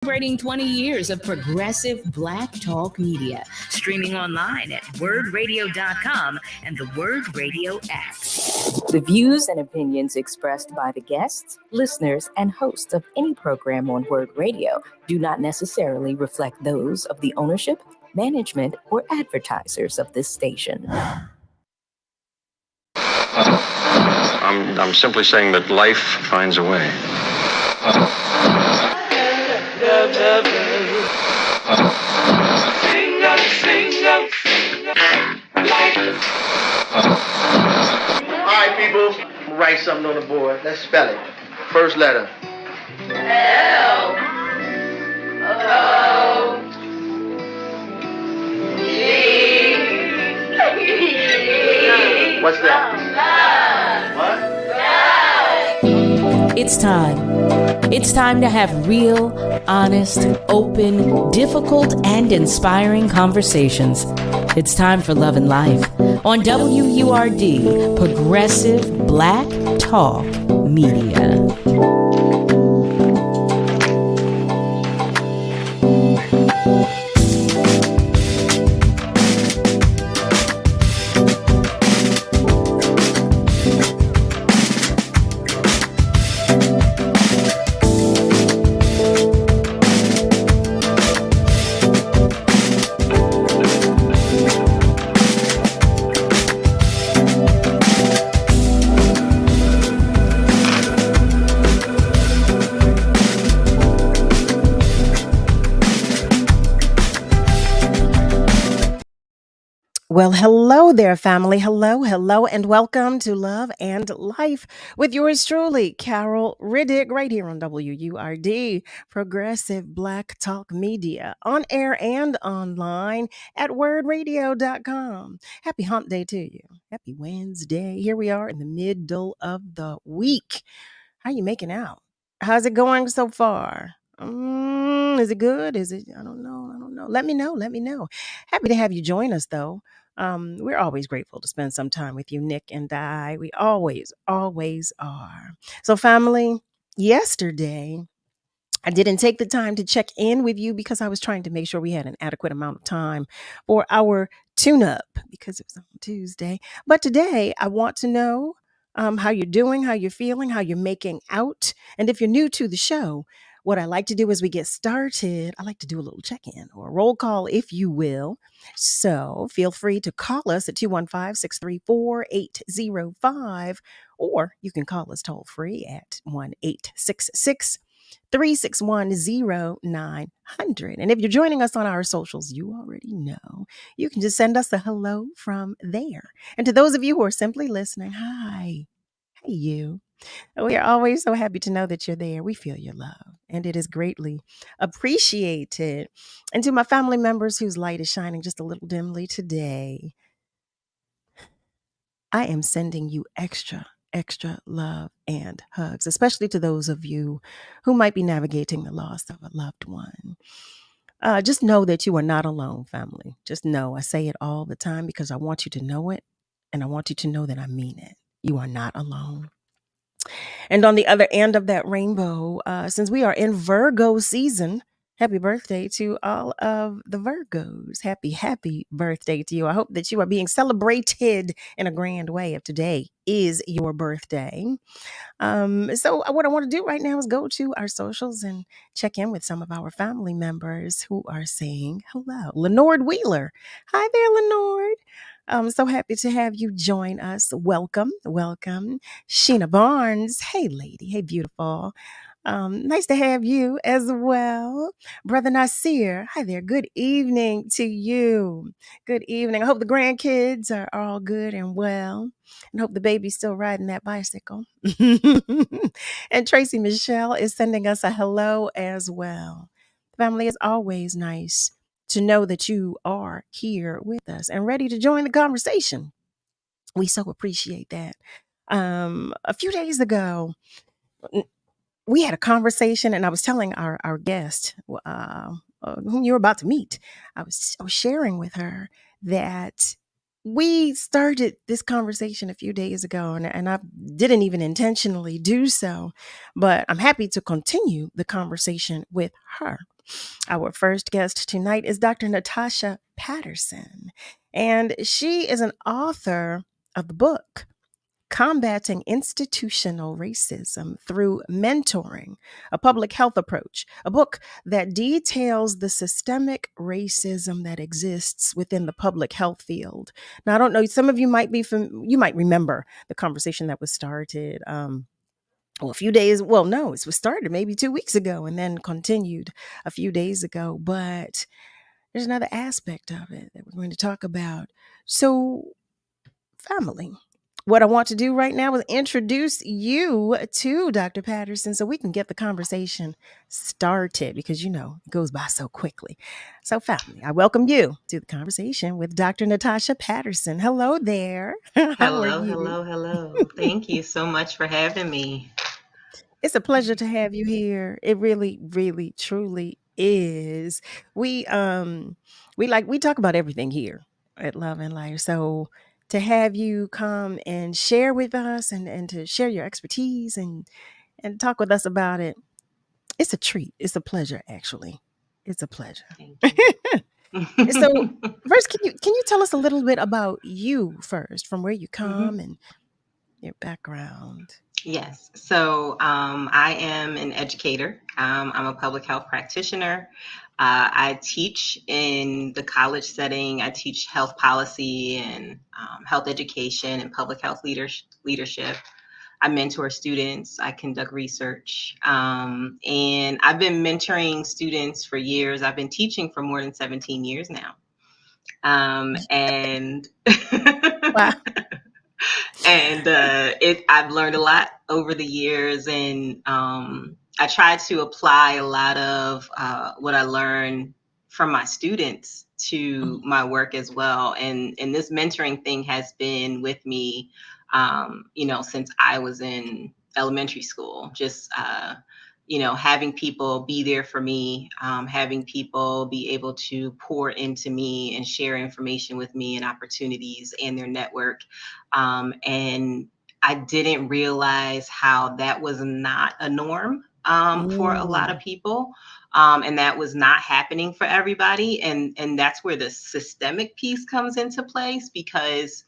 Celebrating 20 years of progressive Black talk media, streaming online at wordradio.com and the Word Radio app. The views and opinions expressed by the guests, listeners, and hosts of any program on Word Radio do not necessarily reflect those of the ownership, management, or advertisers of this station. I'm simply saying that life finds a way. All right, people, write something on the board. Let's spell it. First letter. L O G. What's that? What? It's time. It's time to have real, honest, open, difficult, and inspiring conversations. It's time for Love and Life on WURD, Progressive Black Talk Media. Well, hello there, family. Hello, and welcome to Love and Life with yours truly, Carol Riddick, right here on WURD, Progressive Black Talk Media, on air and online at wordradio.com. Happy hump day to you. Happy Wednesday. Here we are in the middle of the week. How you making out? How's it going so far? Is it good? Is it? I don't know. Let me know. Happy to have you join us, though. We're always grateful to spend some time with you, Nick and I. We always are. So, family, yesterday, I didn't take the time to check in with you because I was trying to make sure we had an adequate amount of time for our tune-up because it was on Tuesday. But today, I want to know how you're doing, how you're feeling, how you're making out. And if you're new to the show, what I like to do as we get started, I like to do a little check-in or a roll call, if you will. So feel free to call us at 215-634-805, or you can call us toll free at 1-866-361-0900. And if you're joining us on our socials, you already know. You can just send us a hello from there. And to those of you who are simply listening, hi. Hey, you. We are always so happy to know that you're there. We feel your love, and it is greatly appreciated. And to my family members whose light is shining just a little dimly today, I am sending you extra love and hugs, especially to those of you who might be navigating the loss of a loved one. Just know that you are not alone, family. Just know. I say it all the time because I want you to know it, and I want you to know that I mean it. You are not alone. And on the other end of that rainbow, since we are in Virgo season, happy birthday to all of the Virgos. Happy birthday to you. I hope that you are being celebrated in a grand way if today is your birthday. So what I want to do right now is go to our socials and check in with some of our family members who are saying hello. Lenord Wheeler. Hi there, Lenord. I'm so happy to have you join us. Welcome. Sheena Barnes. Hey, lady. Hey, beautiful. Nice to have you as well. Brother Nasir. Hi there. Good evening to you. Good evening. I hope the grandkids are all good and well. And hope the baby's still riding that bicycle. And Tracy Michelle is sending us a hello as well. Family, is always nice to know that you are here with us and ready to join the conversation. We so appreciate that. A few days ago, we had a conversation, and I was telling our guest, whom you were about to meet, I was sharing with her that we started this conversation a few days ago, and I didn't even intentionally do so, but I'm happy to continue the conversation with her. Our first guest tonight is Dr. Natasha Patterson, and she is an author of the book Combating Institutional Racism Through Mentoring, a Public Health Approach, a book that details the systemic racism that exists within the public health field. Now, I don't know, some of you might you might remember the conversation that was started a few days, well, no, it was started maybe 2 weeks ago and then continued a few days ago, but there's another aspect of it that we're going to talk about. So, family. What I want to do right now is introduce you to Dr. Patterson so we can get the conversation started because, it goes by so quickly. So, family, I welcome you to the conversation with Dr. Natasha Patterson. Hello there. How are Hello, you? hello, hello. Thank you so much for having me. It's a pleasure to have you here. It really, really, truly is. We talk about everything here at Love and Life. So to have you come and share with us and to share your expertise and talk with us about it, it's a treat. It's a pleasure, actually. It's a pleasure. Thank you. So first, can you tell us a little bit about you first, from where you come and your background? Yes. So I am an educator. I'm a public health practitioner. I teach in the college setting. I teach health policy and health education and public health leadership. I mentor students. I conduct research. And I've been mentoring students for years. I've been teaching for more than 17 years now. And Wow. and I've learned a lot over the years, and I try to apply a lot of what I learned from my students to my work as well. And this mentoring thing has been with me, since I was in elementary school. Just having people be there for me, having people be able to pour into me and share information with me and opportunities and their network. And I didn't realize how that was not a norm for a lot of people. And that was not happening for everybody. And that's where the systemic piece comes into place, because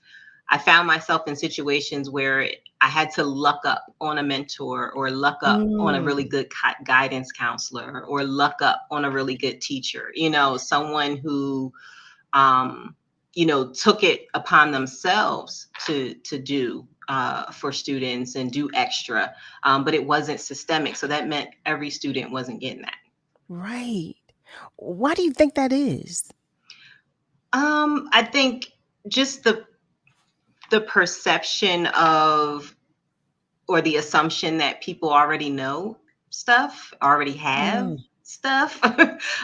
I found myself in situations where I had to luck up on a mentor, or luck up on a really good guidance counselor, or luck up on a really good teacher, someone who, took it upon themselves to do for students and do extra, but it wasn't systemic. So that meant every student wasn't getting that. Right. Why do you think that is? I think just the perception of, or the assumption that people already know stuff, already have stuff,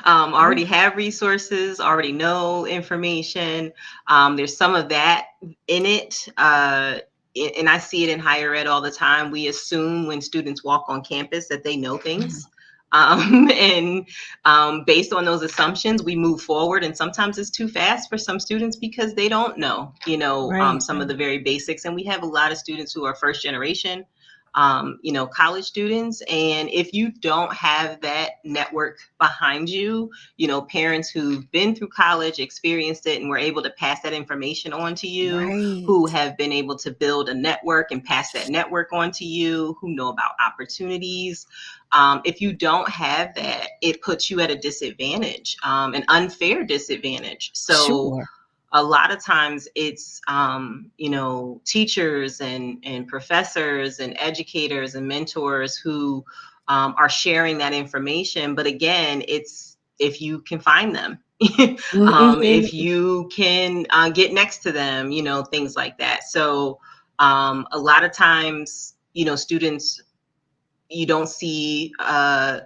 already have resources, already know information. There's some of that in it. And I see it in higher ed all the time. We assume when students walk on campus that they know things. And based on those assumptions, we move forward. And sometimes it's too fast for some students because they don't know, some of the very basics. And we have a lot of students who are first generation, college students. And if you don't have that network behind you, parents who've been through college, experienced it, and were able to pass that information on to you, who have been able to build a network and pass that network on to you, who know about opportunities. If you don't have that, it puts you at a disadvantage, an unfair disadvantage. So a lot of times it's, teachers and professors and educators and mentors who are sharing that information. But again, it's if you can find them, if you can get next to them, things like that. So a lot of times, students, you don't see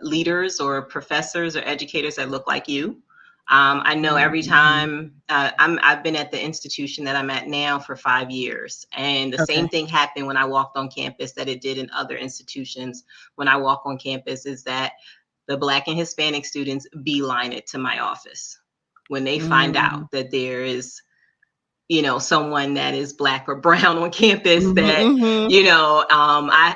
leaders or professors or educators that look like you. I know every time I've been at the institution that I'm at now for 5 years, and the same thing happened when I walked on campus that it did in other institutions. When I walk on campus, is that the Black and Hispanic students beeline it to my office when they find out that there is, someone that is Black or brown on campus, Mhm, that, mhm.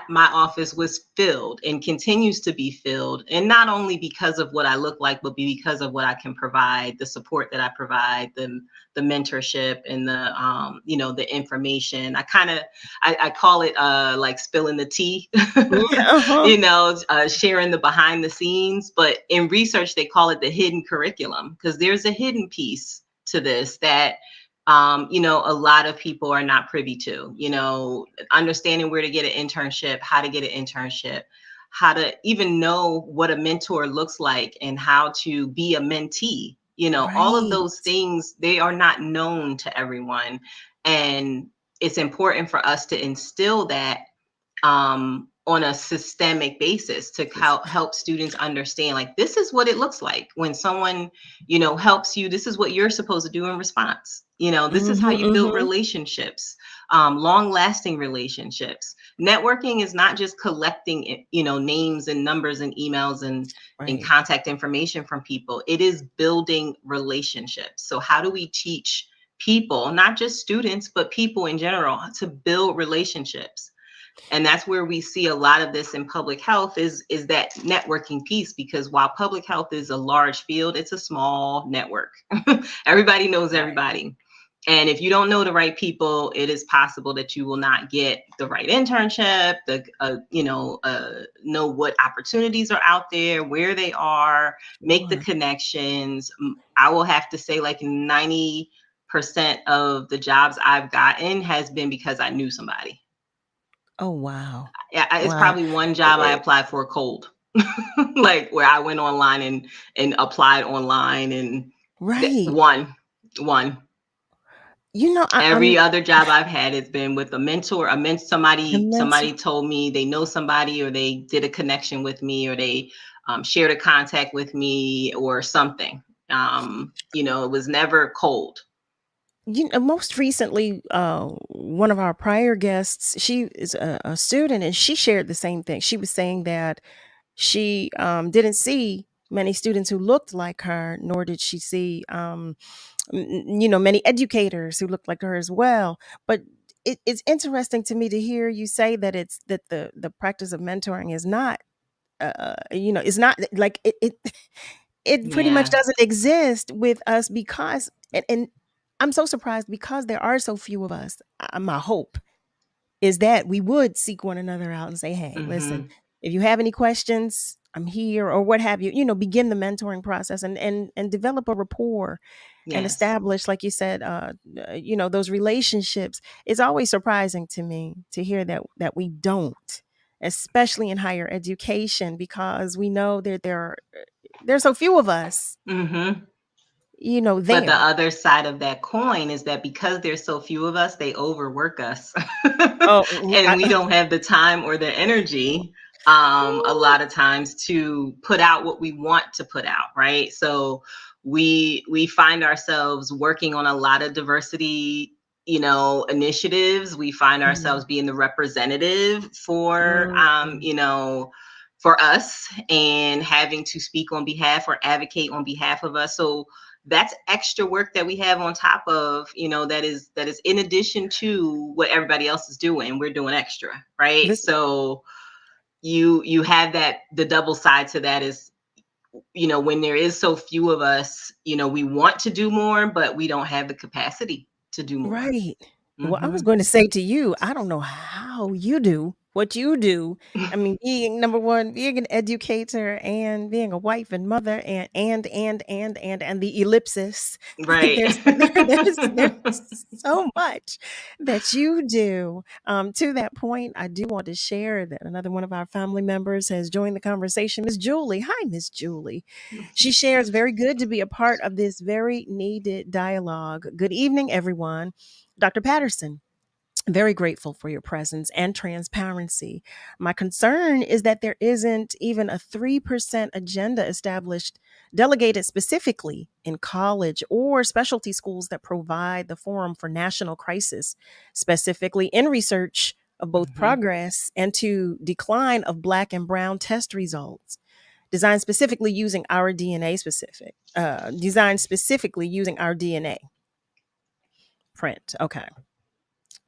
my office was filled and continues to be filled. And not only because of what I look like, but because of what I can provide, the support that I provide, the mentorship and the information. I call it like spilling the tea, Yeah, uh-huh. sharing the behind the scenes. But in research, they call it the hidden curriculum, because there's a hidden piece to this that a lot of people are not privy to, understanding where to get an internship, how to get an internship, how to even know what a mentor looks like, and how to be a mentee. All of Right. those things, they are not known to everyone. And it's important for us to instill that on a systemic basis, to help students understand, like, this is what it looks like when someone, helps you. This is what you're supposed to do in response. This is how Mhm, you build mhm. relationships, long lasting relationships. Networking is not just collecting, names and numbers and emails and Right. contact information from people. It is building relationships. So how do we teach people, not just students, but people in general, to build relationships? And that's where we see a lot of this in public health, is that networking piece. Because while public health is a large field, it's a small network. Everybody knows everybody. And if you don't know the right people, it is possible that you will not get the right internship, know what opportunities are out there, where they are, make the Sure. connections. I will have to say, like, 90% of the jobs I've gotten has been because I knew somebody. Oh, wow. Yeah, it's Wow. probably one job I applied for cold, like, where I went online and applied online, and Right. one. I'm Every other job I've had has been with a mentor. immense. Somebody told me they know somebody, or they did a connection with me, or they shared a contact with me, or something. It was never cold. Most recently, one of our prior guests, she is a student, and she shared the same thing. She was saying that she didn't see many students who looked like her, nor did she see, many educators who looked like her as well. But it's interesting to me to hear you say that the practice of mentoring is not, is not like it pretty much Yeah. doesn't exist with us, because and I'm so surprised, because there are so few of us. My hope is that we would seek one another out and say, hey, listen, Hmm. if you have any questions, I'm here, or what have you. Begin the mentoring process, and develop a rapport, and Yes. establish, like you said, those relationships. It's always surprising to me to hear that we don't, especially in higher education, because we know that there's so few of us, Hmm. But the there. other side of that coin is that because there's so few of us, they overwork us. Oh, And we don't have the time or the energy, a lot of times, to put out what we want to put out, right? So we find ourselves working on a lot of diversity, initiatives. We find Mhm. ourselves being the representative Mhm. for us, and having to speak on behalf or advocate on behalf of us. So that's extra work that we have on top of, that is in addition to what everybody else is doing. We're doing extra, right? This So you have that. The double side to that is, when there is so few of us, we want to do more, but we don't have the capacity to do more. Right. Well, I Hmm. was going to say to you, I don't know how you do what you do. I mean, being number one, being an educator, and being a wife and mother, and the ellipsis. Right. There's so much that you do. To that point, I do want to share that another one of our family members has joined the conversation, Miss Julie. Hi, Miss Julie. She shares, very good to be a part of this very needed dialogue. Good evening, everyone. Dr. Patterson, very grateful for your presence and transparency. My concern is that there isn't even a 3% agenda established, delegated specifically in college or specialty schools that provide the forum for national crisis, specifically in research of both Hmm. progress and to decline of Black and Brown test results. Designed specifically using our DNA. print. Okay.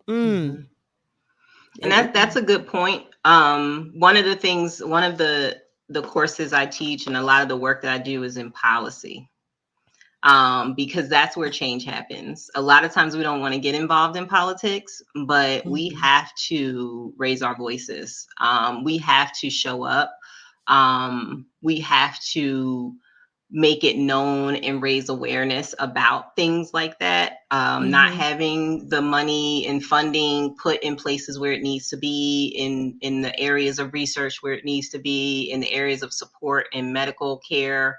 And that's a good point. One of the courses I teach and a lot of the work that I do is in policy. Because that's where change happens. A lot of times we don't want to get involved in politics, but we have to raise our voices. We have to show up. We have to make it known and raise awareness about things like that. Not having the money and funding put in places where it needs to be, in the areas of research where it needs to be, in the areas of support and medical care.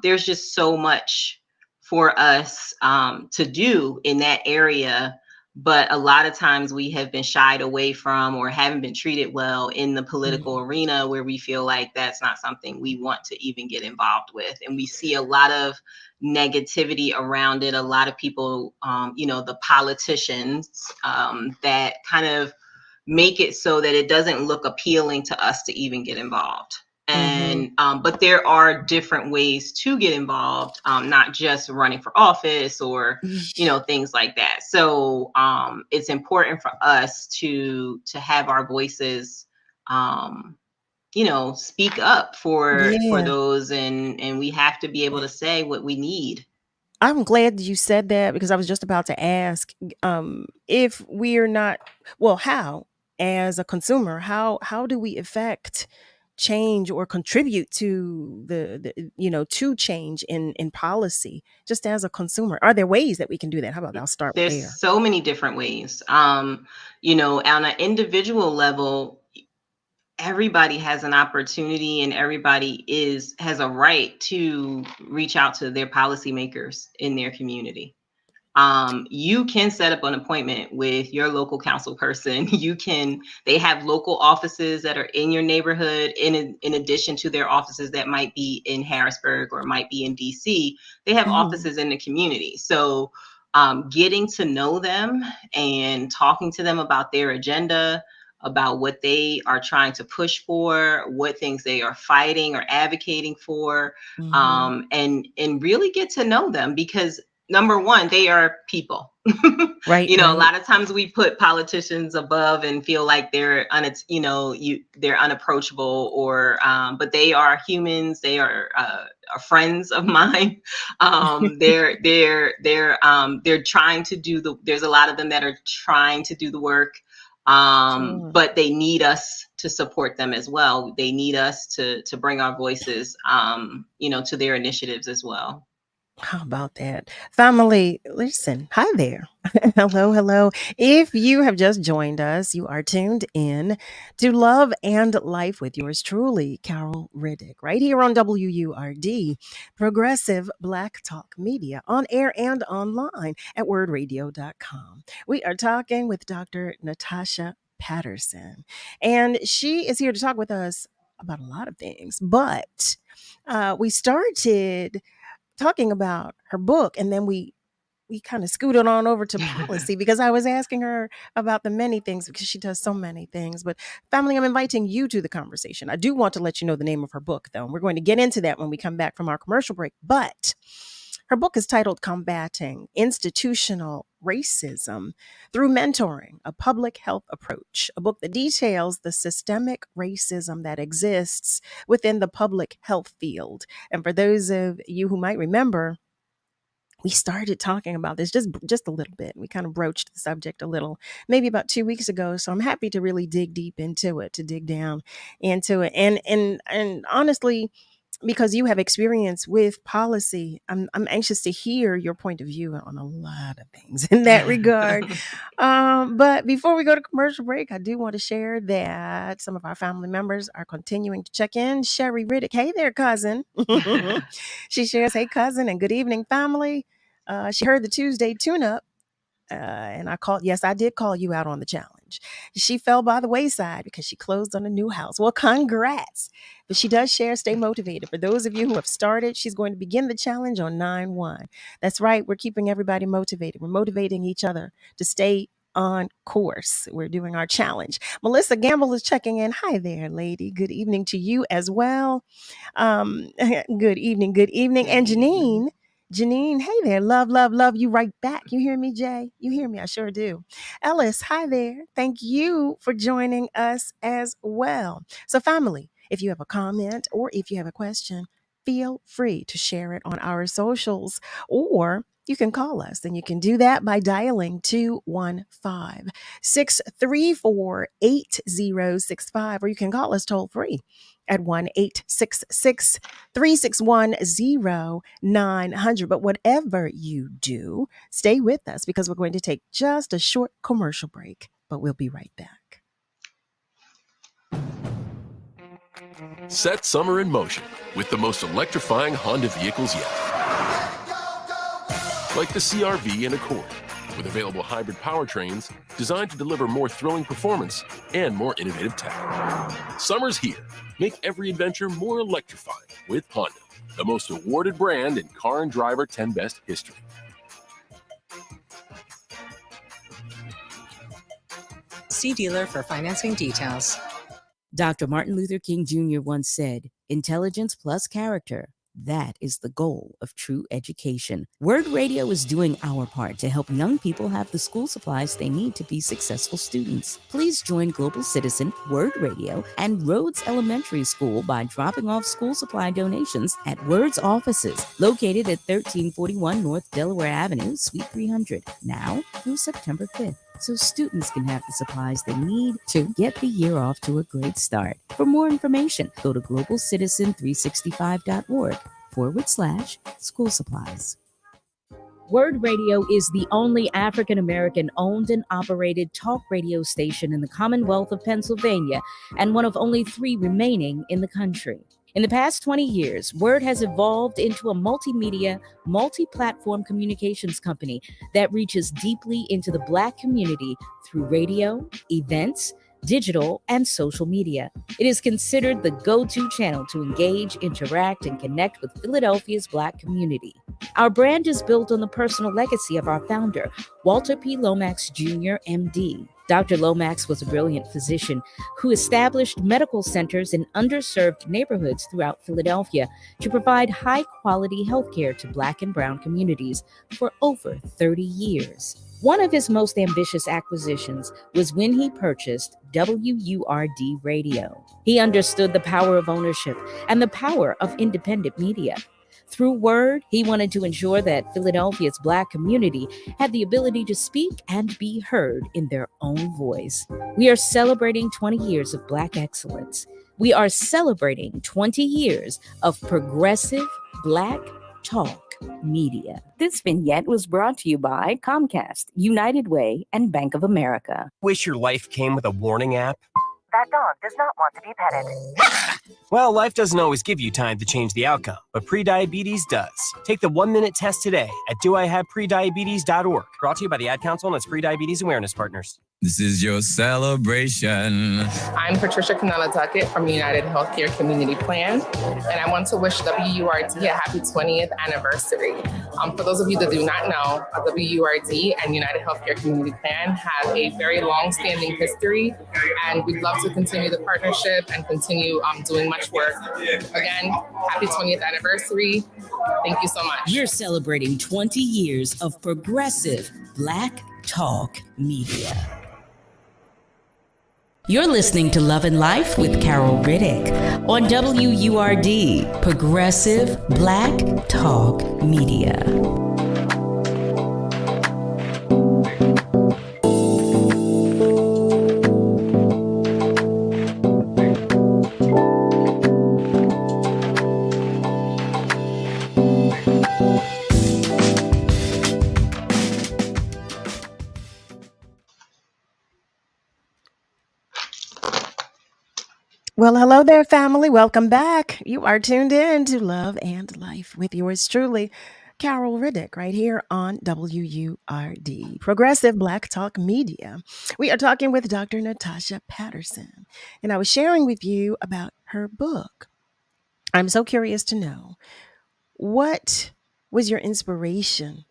There's just so much for us to do in that area. But a lot of times we have been shied away from or haven't been treated well in the political arena, where we feel like that's not something we want to even get involved with. And we see a lot of negativity around it. A lot of people, the politicians that kind of make it so that it doesn't look appealing to us to even get involved. And but there are different ways to get involved, not just running for office or things like that. So it's important for us to have our voices speak up for those, and we have to be able to say what we need. I'm glad you said that, because I was just about to ask, if we're not, well, how, as a consumer, how do we affect change or contribute to to change in policy, just as a consumer? Are there ways that we can do that? How about I'll start there? There's so many different ways. On an individual level, everybody has an opportunity, and everybody has a right to reach out to their policymakers in their community. You can set up an appointment with your local council person. They have local offices that are in your neighborhood, in addition to their offices that might be in Harrisburg or might be in DC. They have offices in the community. So getting to know them and talking to them about their agenda, about what they are trying to push for, what things they are fighting or advocating for, and really get to know them, because number one, they are people. Right. A lot of times we put politicians above and feel like they're unapproachable, or but they are humans. They are friends of mine. They're trying to do there's a lot of them that are trying to do the work. But they need us to support them as well. They need us to bring our voices, to their initiatives as well. How about that? Family, listen, hi there. Hello. If you have just joined us, you are tuned in to Love and Life with yours truly, Carol Riddick, right here on WURD, Progressive Black Talk Media, on air and online at wordradio.com. We are talking with Dr. NATASHA Patterson, and she is here to talk with us about a lot of things, but we started talking about her book, and then we kind of scooted on over to policy, because I was asking her about the many things, because she does so many things. But family, I'm inviting you to the conversation. I do want to let you know the name of her book, though. We're going to get into that when we come back from our commercial break. But her book is titled Combating Institutional Racism Through Mentoring, a Public Health Approach, a book that details the systemic racism that exists within the public health field. And for those of you who might remember, we started talking about this just a little bit. We kind of broached the subject a little, maybe about 2 weeks ago. So I'm happy to really dig deep into it, to dig down into it. And honestly, because you have experience with policy, I'm anxious to hear your point of view on a lot of things in that regard. But before we go to commercial break, I do want to share that some of our family members are continuing to check in. Sherry Riddick, hey there, cousin. She shares, hey, cousin, and good evening, family. She heard the Tuesday tune-up. And I did call you out on the challenge. She fell by the wayside because she closed on a new house. Well, congrats. But she does share, stay motivated. For those of you who have started, she's going to begin the challenge on 9/1. That's right. We're keeping everybody motivated. We're motivating each other to stay on course. We're doing our challenge. Melissa Gamble is checking in. Hi there, lady. Good evening to you as well. Good evening. And Janine, hey there. Love, love, love you right back. You hear me, Jay? You hear me? I sure do. Ellis, hi there. Thank you for joining us as well. So, family, if you have a comment or if you have a question, feel free to share it on our socials, or you can call us, and you can do that by dialing 215-634-8065, or you can call us toll free at 1-866-361-0900. But whatever you do, stay with us because we're going to take just a short commercial break, but we'll be right back. Set summer in motion with the most electrifying Honda vehicles yet. Like the CR-V and Accord, with available hybrid powertrains designed to deliver more thrilling performance and more innovative tech. Summer's here. Make every adventure more electrifying with Honda, the most awarded brand in Car and Driver 10 Best history. See dealer for financing details. Dr. Martin Luther King Jr. once said, "Intelligence plus character. That is the goal of true education." WURD Radio is doing our part to help young people have the school supplies they need to be successful students. Please join Global Citizen, WURD Radio, and Rhodes Elementary School by dropping off school supply donations at WURD's offices, located at 1341 North Delaware Avenue, Suite 300, now through September 5th. So students can have the supplies they need to get the year off to a great start. For more information, go to globalcitizen365.org/school supplies. WURD Radio is the only African-American owned and operated talk radio station in the Commonwealth of Pennsylvania and one of only 3 remaining in the country. In the past 20 years, WURD has evolved into a multimedia, multi-platform communications company that reaches deeply into the Black community through radio, events, digital, and social media. It is considered the go-to channel to engage, interact, and connect with Philadelphia's Black community. Our brand is built on the personal legacy of our founder, Walter P. Lomax Jr., MD. Dr. Lomax was a brilliant physician who established medical centers in underserved neighborhoods throughout Philadelphia to provide high-quality healthcare to Black and Brown communities for over 30 years. One of his most ambitious acquisitions was when he purchased WURD Radio. He understood the power of ownership and the power of independent media. Through WURD, he wanted to ensure that Philadelphia's Black community had the ability to speak and be heard in their own voice. We are celebrating 20 years of Black excellence. We are celebrating 20 years of progressive Black talk media. This vignette was brought to you by Comcast, United Way, and Bank of America. Wish your life came with a warning app? That dog does not want to be petted. Well, life doesn't always give you time to change the outcome, but prediabetes does. Take the 1-minute test today at doihaveprediabetes.org. Brought to you by the Ad Council and its Prediabetes Awareness Partners. This is your celebration. I'm Patricia Canella-Duckett from United Healthcare Community Plan, and I want to wish WURD a happy 20th anniversary. For those of you that do not know, WURD and United Healthcare Community Plan have a very long-standing history, and we'd love to continue the partnership and continue doing much work. Again, happy 20th anniversary. Thank you so much. We're celebrating 20 years of progressive Black talk media. You're listening to Love and Life with Carol Riddick on WURD, Progressive Black Talk Media. Well, hello there, family. Welcome back. You are tuned in to Love and Life with yours truly, Carol Riddick, right here on WURD, Progressive Black Talk Media. We are talking with Dr. Natasha Patterson, and I was sharing with you about her book. I'm so curious to know, what was your inspiration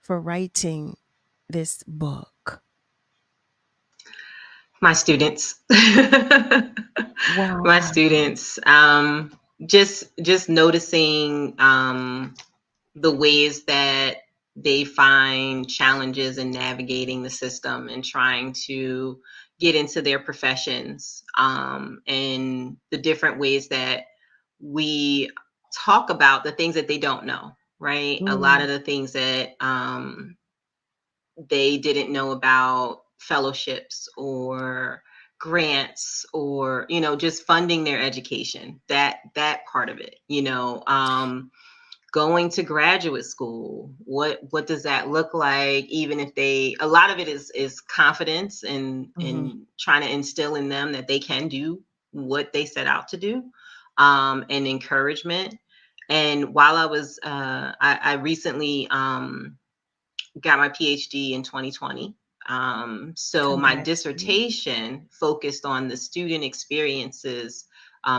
for writing this book? My students. Wow. My students. Just noticing the ways that they find challenges in navigating the system and trying to get into their professions, and the different ways that we talk about the things that they don't know, right? A lot of the things that they didn't know about fellowships or grants, or just funding their education, that part of it, going to graduate school, what does that look like? Even if a lot of it is confidence and trying to instill in them that they can do what they set out to do, and encouragement. And while I was I recently got my PhD in 2020. So my dissertation focused on the student experiences,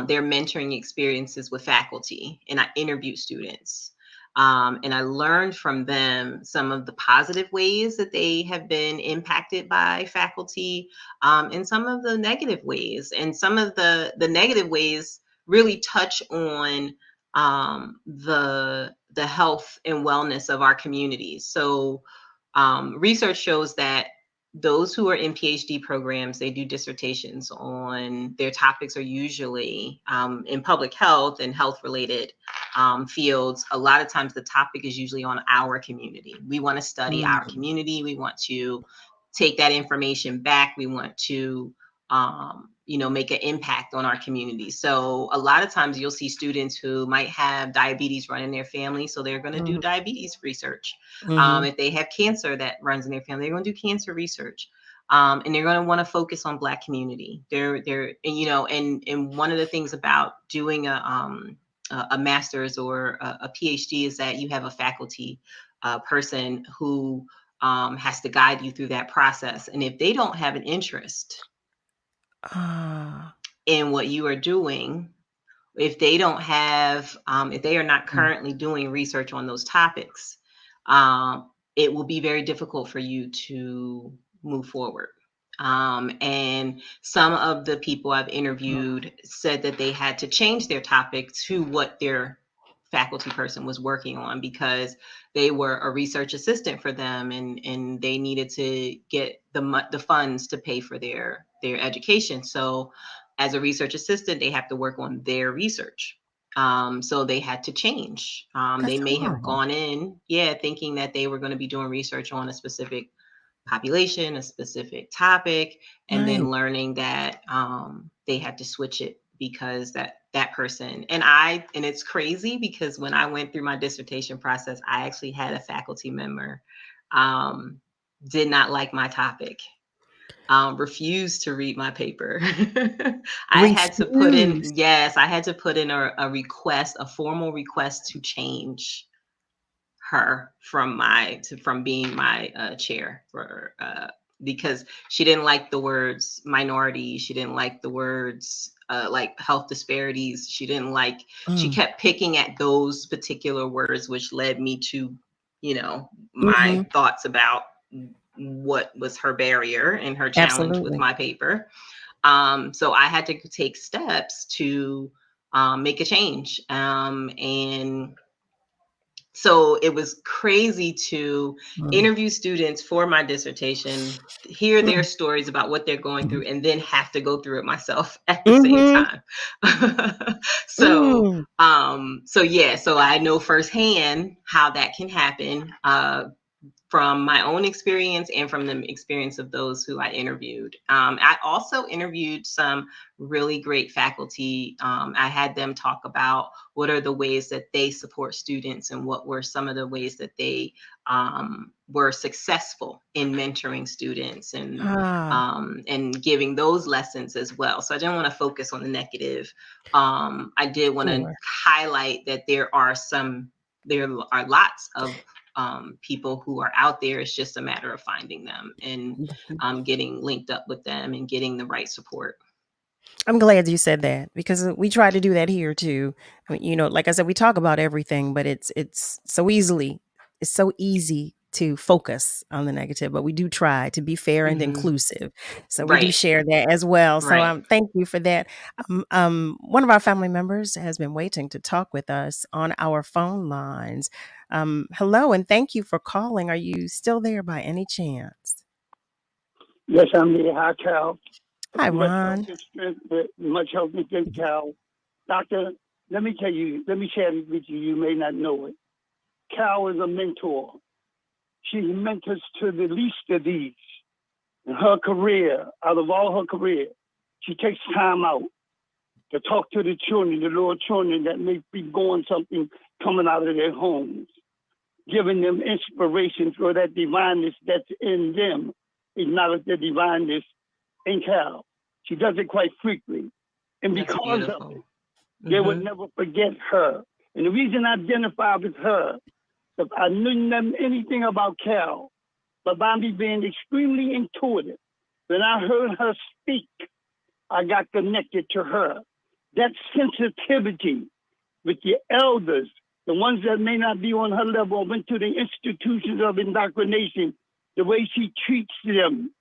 their mentoring experiences with faculty, and I interviewed students. And I learned from them some of the positive ways that they have been impacted by faculty, and some of the negative ways. And some of the negative ways really touch on the health and wellness of our communities. So research shows that those who are in PhD programs, they do dissertations on their topics are usually in public health and health related fields. A lot of times the topic is usually on our community. We want to study our community. We want to take that information back. We want to make an impact on our community. So a lot of times you'll see students who might have diabetes run in their family, so they're going to do diabetes research. If they have cancer that runs in their family, they're going to do cancer research. And they're going to want to focus on Black community. And one of the things about doing a master's or a PhD is that you have a faculty person who has to guide you through that process. And if they don't have an interest in what you are doing, if they don't have, if they are not currently doing research on those topics, it will be very difficult for you to move forward. And some of the people I've interviewed said that they had to change their topic to what their faculty person was working on, because they were a research assistant for them, and they needed to get the funds to pay for their education. So as a research assistant, they have to work on their research. So they had to change. They may have gone in, thinking that they were going to be doing research on a specific population, a specific topic, and then learning that they had to switch it because that person, and it's crazy because when I went through my dissertation process, I actually had a faculty member did not like my topic, refused to read my paper. I had to put in a request, a formal request to change her from being my chair for because she didn't like the words minority. She didn't like the words like health disparities. She didn't like, she kept picking at those particular words, which led me to, my thoughts about what was her barrier and her challenge with my paper. So I had to take steps to make a change. And so it was crazy to interview students for my dissertation, hear their stories about what they're going through, and then have to go through it myself at the same time. So I know firsthand how that can happen, from my own experience and from the experience of those who I interviewed. I also interviewed some really great faculty. I had them talk about what are the ways that they support students and what were some of the ways that they were successful in mentoring students and giving those lessons as well. So I didn't want to focus on the negative. I did want to highlight that there are lots of people who are out there. It's just a matter of finding them and getting linked up with them and getting the right support. I'm glad you said that, because we try to do that here too. I mean, like I said, we talk about everything, but it's so easy to focus on the negative, but we do try to be fair and inclusive. So we do Right. share that as well. So Right. thank you for that. One of our family members has been waiting to talk with us on our phone lines. Hello, and thank you for calling. Are you still there by any chance? Yes, I'm here. Hi, Cal. Hi, Much health Ron. and strength. Much health and strength, Cal. Doctor, let me share this with you. You may not know it. Cal is a mentor. She mentors to the least of these. In her career, out of all her career, she takes time out to talk to the children, the little children that may be going something coming out of their homes, giving them inspiration for that divineness that's in them, acknowledge the divineness in Cal. She does it quite frequently. And That's because beautiful. of it, they would never forget her. And the reason I identify with her, if I knew anything about Cal, but by me being extremely intuitive, when I heard her speak, I got connected to her. That sensitivity with the elders, the ones that may not be on her level, went to the institutions of indoctrination, the way she treats them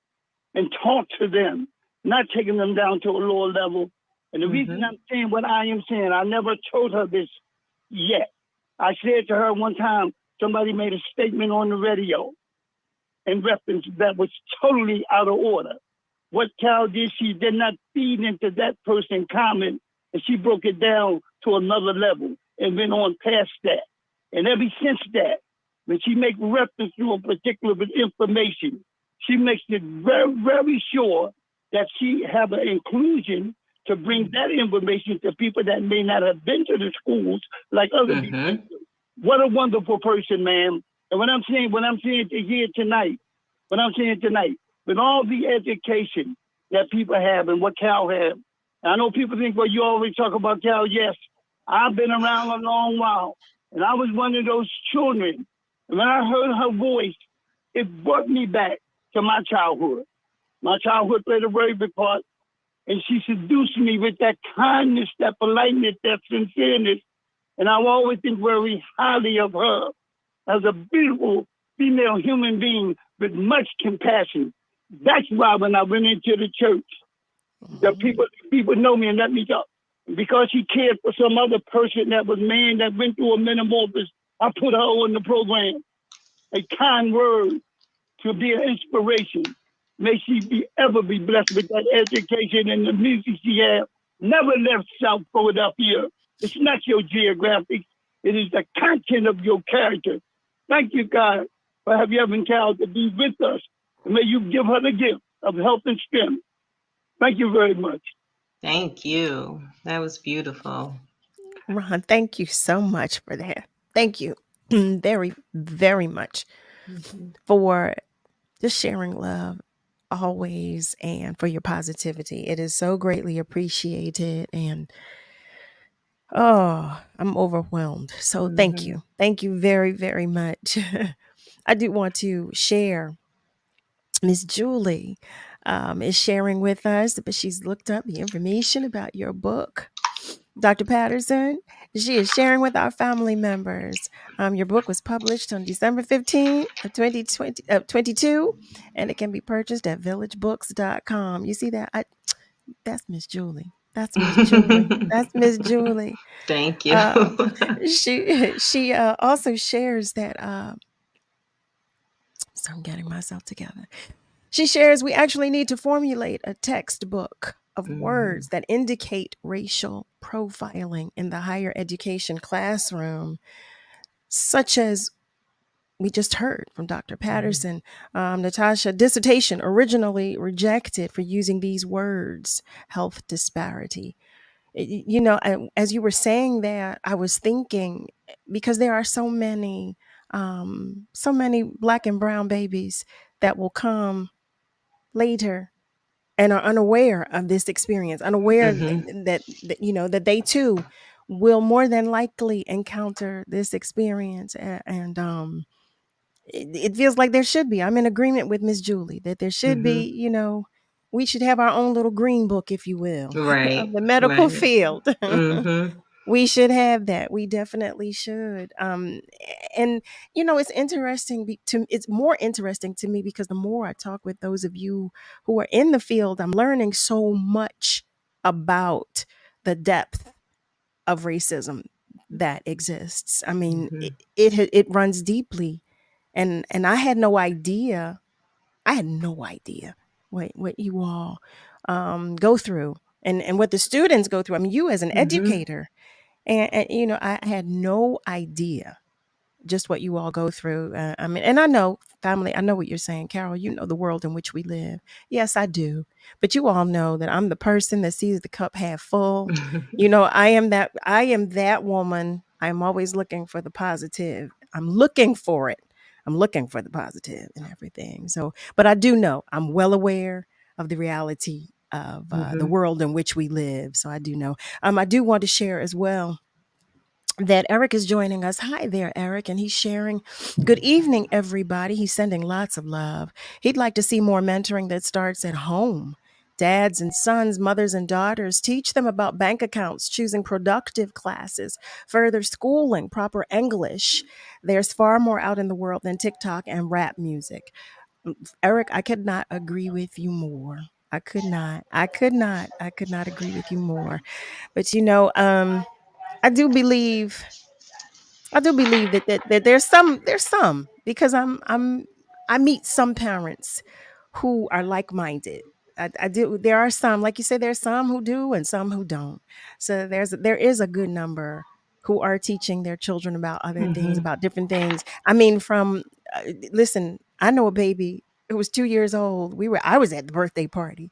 and talk to them, not taking them down to a lower level. And the reason I'm saying what I am saying, I never told her this yet. I said to her one time, somebody made a statement on the radio in reference that was totally out of order. What Cal did, she did not feed into that person comment, and she broke it down to another level and went on past that. And ever since that, when she makes reference to a particular information, she makes it very, very sure that she have an inclusion to bring that information to people that may not have been to the schools like other people. What a wonderful person, ma'am. And what I'm saying here tonight, with all the education that people have and what Cal have, and I know people think, well, you always talk about Cal. Yes, I've been around a long while, and I was one of those children. And when I heard her voice, it brought me back to my childhood. My childhood played a very big part, and she seduced me with that kindness, that politeness, that sincereness, and I always think very highly of her as a beautiful female human being with much compassion. That's why when I went into the church, the people know me and let me go. Because she cared for some other person that was man that went through a metamorphosis, I put her on the program. A kind word to be an inspiration. May she ever be blessed with that education and the music she has. Never left South Philadelphia. It's not your geographic. It is the content of your character. Thank you, God, for having Cal to be with us. And may you give her the gift of health and strength. Thank you very much. Thank you. That was beautiful. Ron, thank you so much for that. Thank you very, very much for just sharing love always and for your positivity. It is so greatly appreciated. And I'm overwhelmed. So thank you. Thank you very, very much. I do want to share Miss Julie is sharing with us, but she's looked up the information about your book, Dr. Patterson. She is sharing with our family members. Your book was published on December 15th of 2022, and it can be purchased at villagebooks.com. You see that? That's Miss Julie. That's Miss Julie. That's Miss Julie. Thank you. She also shares that. So I'm getting myself together. She shares we actually need to formulate a textbook of words that indicate racial profiling in the higher education classroom, such as we just heard from Dr. Patterson. NATASHA dissertation originally rejected for using these words, health disparity. You know, as you were saying that, I was thinking, because there are so many Black and brown babies that will come later and are unaware of this experience, unaware that you know that they too will more than likely encounter this experience, and it feels like there should be. I'm in agreement with Miss Julie that there should be, you know, we should have our own little green book, if you will, of the medical field. We should have that. We definitely should. and it's interesting it's more interesting to me because the more I talk with those of you who are in the field, I'm learning so much about the depth of racism that exists. I mean, it runs deeply, and I had no idea. I had no idea what you all go through, and what the students go through. I mean, you as an educator, and I had no idea just what you all go through. I mean, and I know family, I know what you're saying, Carol, the world in which we live. Yes, I do. But you all know that I'm the person that sees the cup half full. I am that woman. I'm always looking for the positive. I'm looking for it. I'm looking for the positive in everything. So, but I do know I'm well aware of the reality of the world in which we live. So I do know. I do want to share as well that Eric is joining us. Hi there, Eric. And he's sharing, good evening, everybody. He's sending lots of love. He'd like to see more mentoring that starts at home. Dads and sons, mothers and daughters, teach them about bank accounts, choosing productive classes, further schooling, proper English. There's far more out in the world than TikTok and rap music. Eric, I could not agree with you more. I could not agree with you more. But I do believe that there's some because I meet some parents who are like-minded. I do. There are some, like you said, there's some who do and some who don't. So there is a good number who are teaching their children about other things, about different things. I mean, listen, I know a baby who was 2 years old. I was at the birthday party.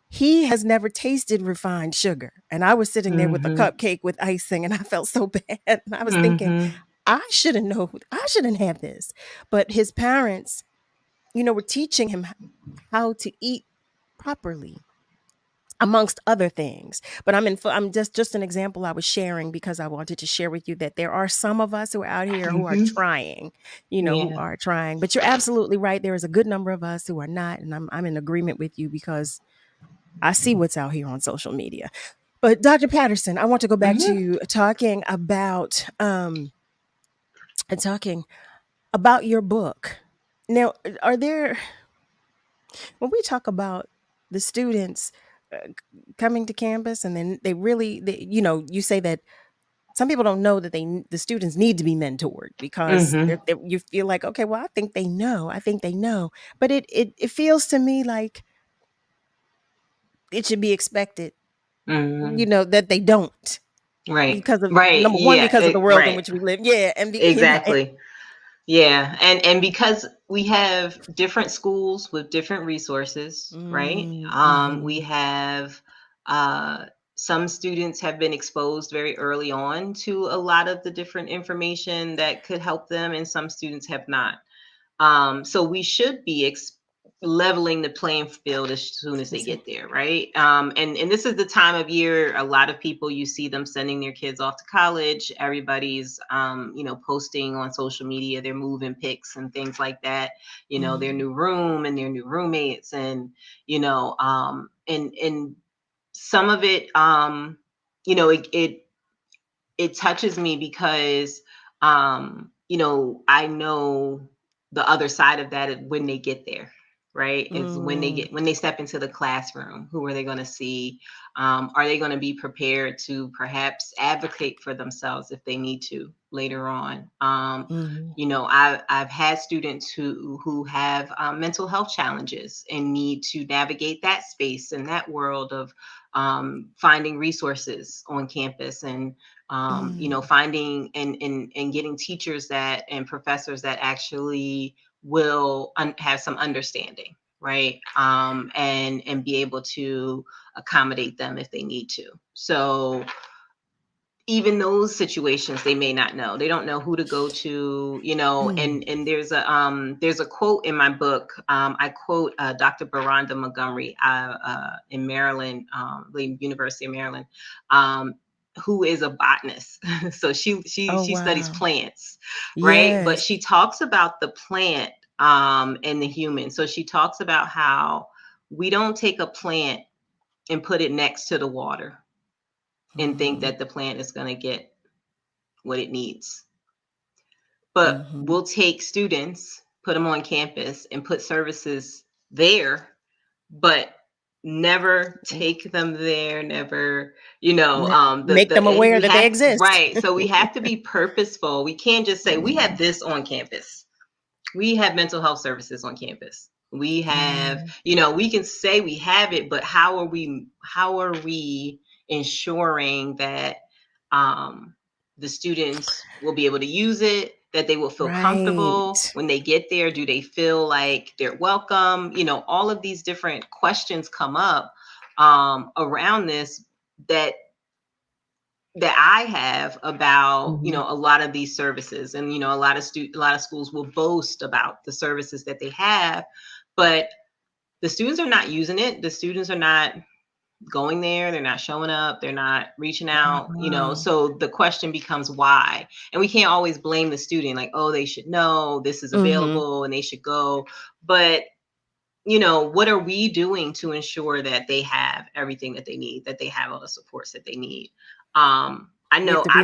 He has never tasted refined sugar. And I was sitting there with a cupcake with icing, and I felt so bad. And I was thinking, I shouldn't have this. But his parents, were teaching him how to eat properly, amongst other things. But I'm just an example I was sharing because I wanted to share with you that there are some of us who are out here who are trying, who are trying. But you're absolutely right. There is a good number of us who are not. And I'm in agreement with you because I see what's out here on social media. But Dr. Patterson, I want to go back to you talking about your book. Now, when we talk about the students coming to campus and then you say that some people don't know that the students need to be mentored because you feel like, okay, well, I think they know. But it feels to me like it should be expected, that they don't. Right. Because of Right. number one, Yeah. because of the world in Right. which we live. Yeah. And Exactly. Yeah. And because we have different schools with different resources, right? We have some students have been exposed very early on to a lot of the different information that could help them, and some students have not. So we should be leveling the playing field as soon as they get there, right? And this is the time of year, a lot of people, you see them sending their kids off to college. Everybody's, posting on social media their moving pics and things like that, their new room and their new roommates. And, and some of it, it touches me because, I know the other side of that when they get there, right? Is when they step into the classroom, who are they going to see? Are they going to be prepared to perhaps advocate for themselves if they need to later on? I've had students who have mental health challenges and need to navigate that space and that world of finding resources on campus and finding and getting teachers and professors that actually will have some understanding, right? And be able to accommodate them if they need to. So even those situations, they may not know. They don't know who to go to, and there's a quote in my book. I quote Dr. Baranda Montgomery in Maryland, the University of Maryland, who is a botanist. So she studies plants, right? But she talks about the plant and the human. So she talks about how we don't take a plant and put it next to the water and think that the plant is going to get what it needs. but we'll take students, put them on campus and put services there, but never take them there, never, make them aware that they exist. Right. So we have to be purposeful. We can't just say we have this on campus. We have mental health services on campus. We have, we can say we have it, but how are we ensuring that the students will be able to use it, that they will feel comfortable when they get there? Do they feel like they're welcome? All of these different questions come up around this that I have about, a lot of these services. And, a lot of schools will boast about the services that they have, but the students are not using it. The students are not going there. They're not showing up. They're not reaching out, so the question becomes why. And we can't always blame the student, like, oh, they should know this is available and they should go. But, what are we doing to ensure that they have everything that they need, that they have all the supports that they need? I know I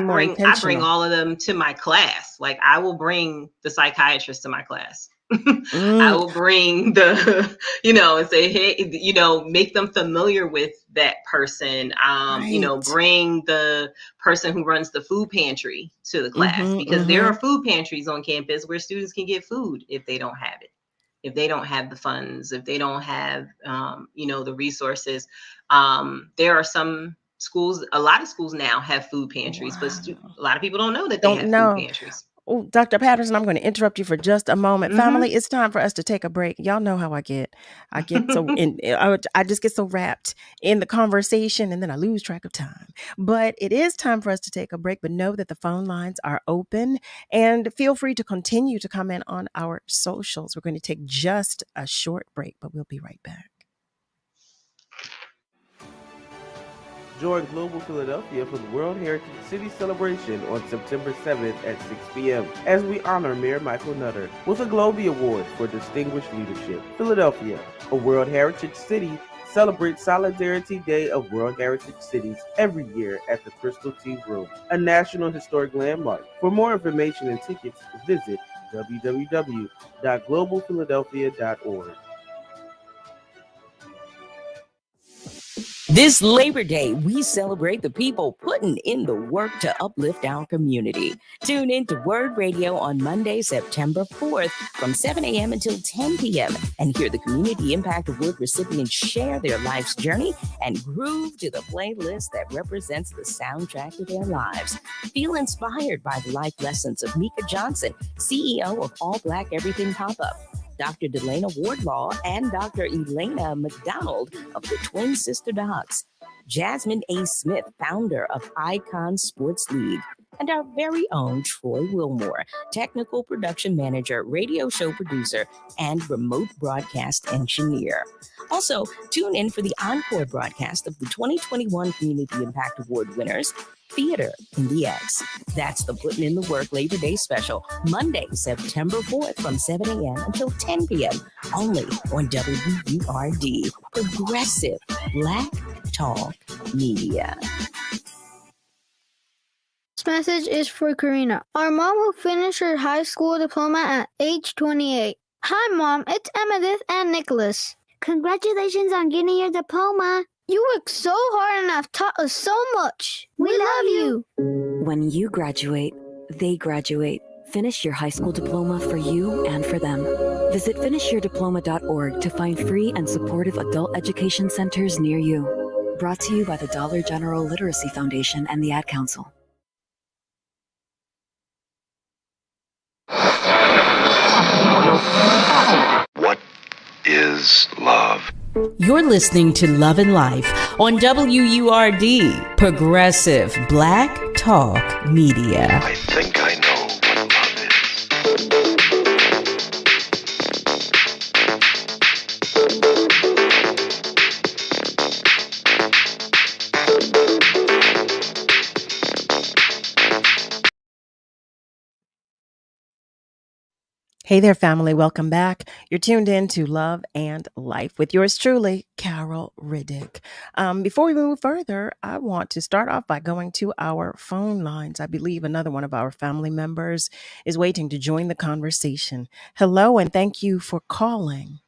bring all of them to my class. Like, I will bring the psychiatrist to my class. I will bring the, and say, hey, make them familiar with that person. Bring the person who runs the food pantry to the class, because there are food pantries on campus where students can get food if they don't have it, if they don't have the funds, if they don't have, the resources. There are some schools, a lot of schools now have food pantries, but a lot of people don't know that they have food pantries. Oh, Dr. Patterson, I'm going to interrupt you for just a moment. Family, it's time for us to take a break. Y'all know how I get. I get so I just get so wrapped in the conversation and then I lose track of time. But it is time for us to take a break. But know that the phone lines are open and feel free to continue to comment on our socials. We're going to take just a short break, but we'll be right back. Join Global Philadelphia for the World Heritage City Celebration on September 7th at 6 p.m. as we honor Mayor Michael Nutter with a Globee Award for Distinguished Leadership. Philadelphia, a World Heritage City, celebrates Solidarity Day of World Heritage Cities every year at the Crystal Tea Room, a National Historic Landmark. For more information and tickets, visit www.globalphiladelphia.org. This Labor Day, we celebrate the people putting in the work to uplift our community. Tune in to WURD Radio on Monday, September 4th from 7 a.m. until 10 p.m. and hear the Community Impact Award recipients share their life's journey and groove to the playlist that represents the soundtrack to their lives. Feel inspired by the life lessons of Mika Johnson, CEO of All Black Everything Pop-Up, Dr. Delana Wardlaw, and Dr. Elena McDonald of the Twin Sister Docs, Jasmine A. Smith, founder of Icon Sports League, and our very own Troy Wilmore, technical production manager, radio show producer, and remote broadcast engineer. Also, tune in for the encore broadcast of the 2021 Community Impact Award winners, Theater in the X. That's the Putting in the Work Labor Day special, Monday, September 4th from 7 a.m. until 10 p.m. only on WURD, Progressive Black Talk Media. This message is for Karina, our mom who finished her high school diploma at age 28. Hi, Mom. It's Emmettith and Nicholas. Congratulations on getting your diploma. You worked so hard and have taught us so much. We love you. When you graduate, they graduate. Finish your high school diploma for you and for them. Visit finishyourdiploma.org to find free and supportive adult education centers near you. Brought to you by the Dollar General Literacy Foundation and the Ad Council. What is love? You're listening to Love and Life on WURD, Progressive Black Talk Media. I think I know what love Hey there, family. Welcome back. You're tuned in to Love and Life with yours truly, Carol Riddick. Before we move further, I want to start off by going to our phone lines. I believe another one of our family members is waiting to join the conversation. Hello, and thank you for calling.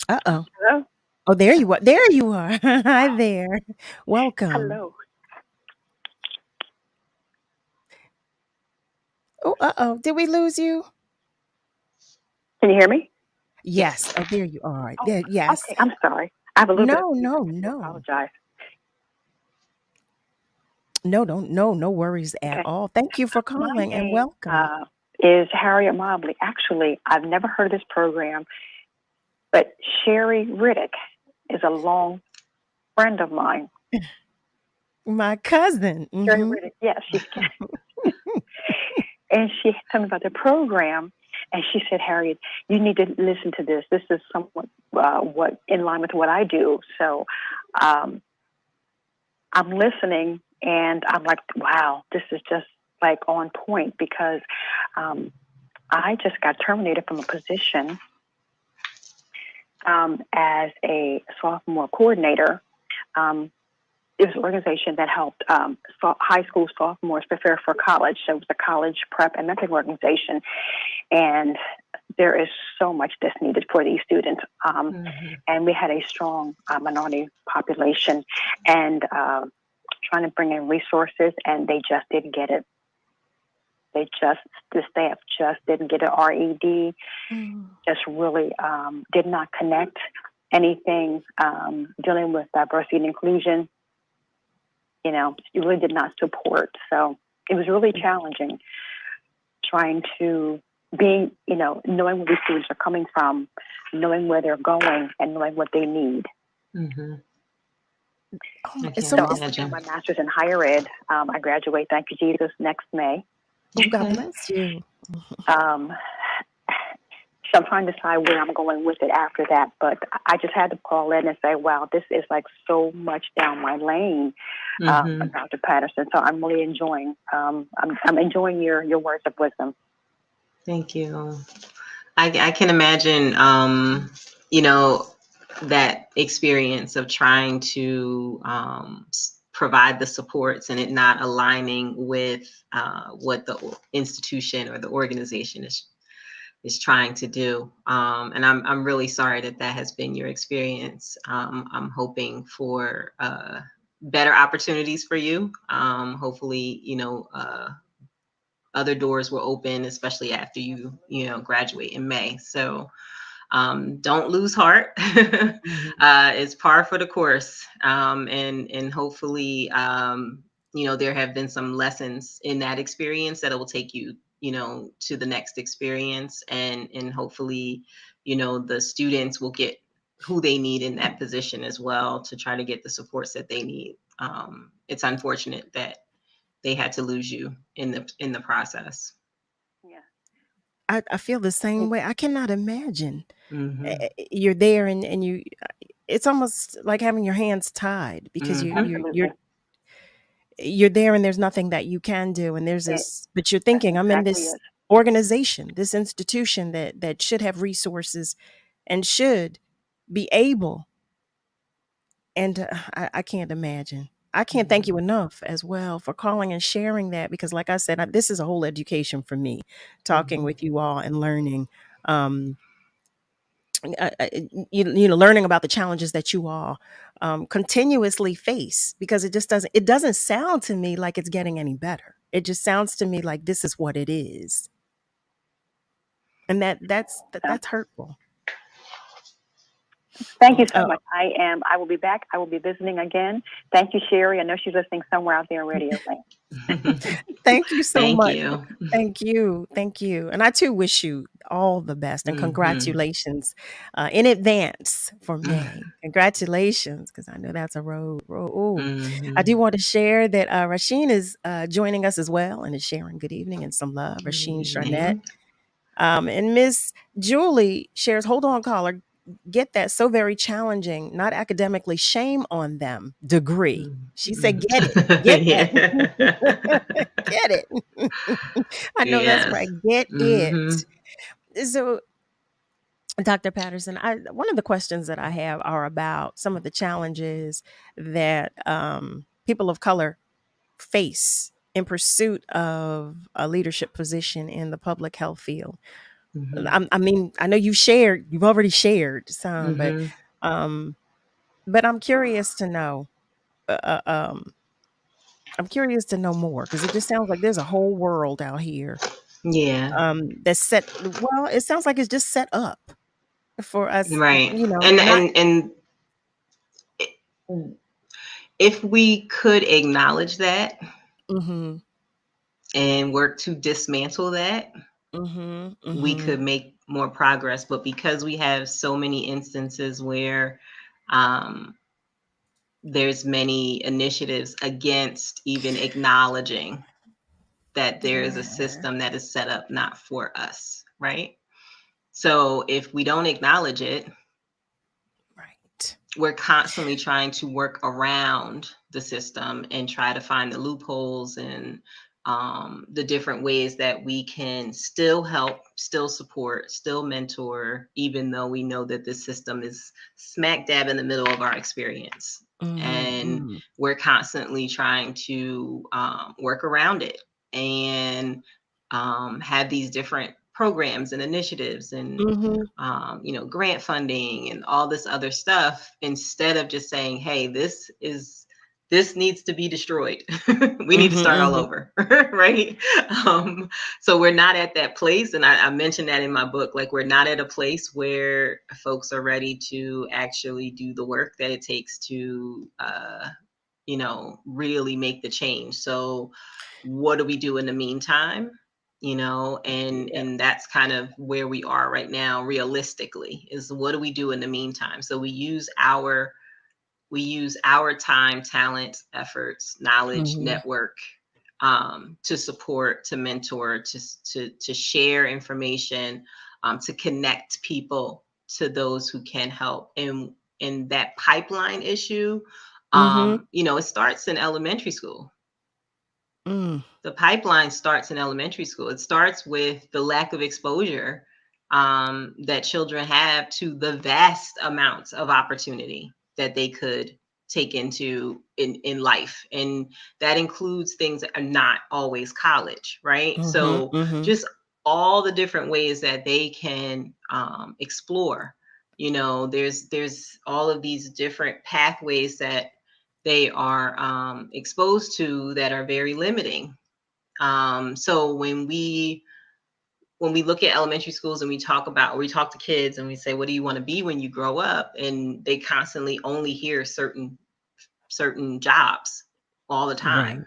Uh-oh. Hello? Oh, there you are. There you are. Hi there. Welcome. Hello. Oh, uh-oh. Did we lose you? Can you hear me? Yes. Oh, there you are. There, yes. Okay, I'm sorry. I have a little bit of No. I apologize. No worries at Okay. all. Thank you for My calling and name welcome. is Harriet Mobley. Actually, I've never heard of this program, but Sherry Riddick is a long friend of mine. My cousin. Sherry Riddick, yes. And she told me about the program, and she said, Harriet, you need to listen to this. This is somewhat what in line with what I do. So I'm listening, and I'm like, wow, this is just like on point, because I just got terminated from a position as a sophomore coordinator. It was an organization that helped high school sophomores prepare for college. So it was a college prep and mentoring organization. And there is so much that's needed for these students. And we had a strong minority population, and trying to bring in resources, and they just didn't get it. The staff just didn't get it. RED just really did not connect anything dealing with diversity and inclusion. You know, it really did not support. So it was really challenging trying to be, knowing where these students are coming from, knowing where they're going, and knowing what they need. So I'm getting my master's in higher ed. I graduate, thank you, Jesus, next May. Oh, God bless you. So I'm trying to decide where I'm going with it after that. But I just had to call in and say, wow, this is like so much down my lane, Dr. Patterson. So I'm really enjoying, I'm enjoying your words of wisdom. Thank you. I can imagine, that experience of trying to provide the supports and it not aligning with what the institution or the organization is trying to do. And I'm really sorry that has been your experience. I'm hoping for better opportunities for you. Hopefully, other doors will open, especially after you graduate in May. So don't lose heart. It's par for the course. And hopefully, there have been some lessons in that experience that it will take you, to the next experience. And hopefully, the students will get who they need in that position as well to try to get the supports that they need. It's unfortunate that they had to lose you in the process. I feel the same way. I cannot imagine. You're there and you, it's almost like having your hands tied, because you're there and there's nothing that you can do. And there's this, but you're thinking, I'm in this organization, this institution that should have resources and should be able. And I can't imagine. I can't thank you enough as well for calling and sharing that, because like I said, this is a whole education for me, talking with you all and learning, learning about the challenges that you all continuously face, because it doesn't sound to me like it's getting any better. It just sounds to me like this is what it is. And that's hurtful. Thank you so much. I will be back. I will be visiting again. Thank you, Sherry. I know she's listening somewhere out there in radio land. Thank you so much. You. Thank you. And I too wish you all the best and congratulations in advance for May. Congratulations, because I know that's a road. I do want to share that Rasheen is joining us as well and is sharing good evening and some love. Rasheen Charnett. And Miss Julie shares, hold on, caller. get that so very challenging, not academically, shame on them degree. She said, get it, get that, get it. I know that's right. Get it. So, Dr. Patterson, one of the questions that I have are about some of the challenges that people of color face in pursuit of a leadership position in the public health field. I mean, I know you've already shared some, but I'm curious to know. I'm curious to know more, because it just sounds like there's a whole world out here. Yeah. That's set. Well, it sounds like it's just set up for us, Right. not. And if we could acknowledge that and work to dismantle that, we could make more progress. But because we have so many instances where there's many initiatives against even acknowledging that there is a system that is set up not for us, right? So if we don't acknowledge it, we're constantly trying to work around the system and try to find the loopholes and the different ways that we can still help, still support, still mentor, even though we know that this system is smack dab in the middle of our experience. And we're constantly trying to work around it and have these different programs and initiatives and grant funding and all this other stuff, instead of just saying, hey, this needs to be destroyed. We need to start all over. Right. So we're not at that place. And I mentioned that in my book, like, we're not at a place where folks are ready to actually do the work that it takes to really make the change. So what do we do in the meantime? And that's kind of where we are right now, realistically, is what do we do in the meantime? So we use our time, talent, efforts, knowledge, network, to support, to mentor, to share information, to connect people to those who can help. And in that pipeline issue, it starts in elementary school. The pipeline starts in elementary school. It starts with the lack of exposure that children have to the vast amounts of opportunity that they could take into in life. And that includes things that are not always college, right? So just all the different ways that they can explore. There's all of these different pathways that they are exposed to that are very limiting. So when we look at elementary schools and we talk to kids and we say, what do you want to be when you grow up? And they constantly only hear certain jobs all the time.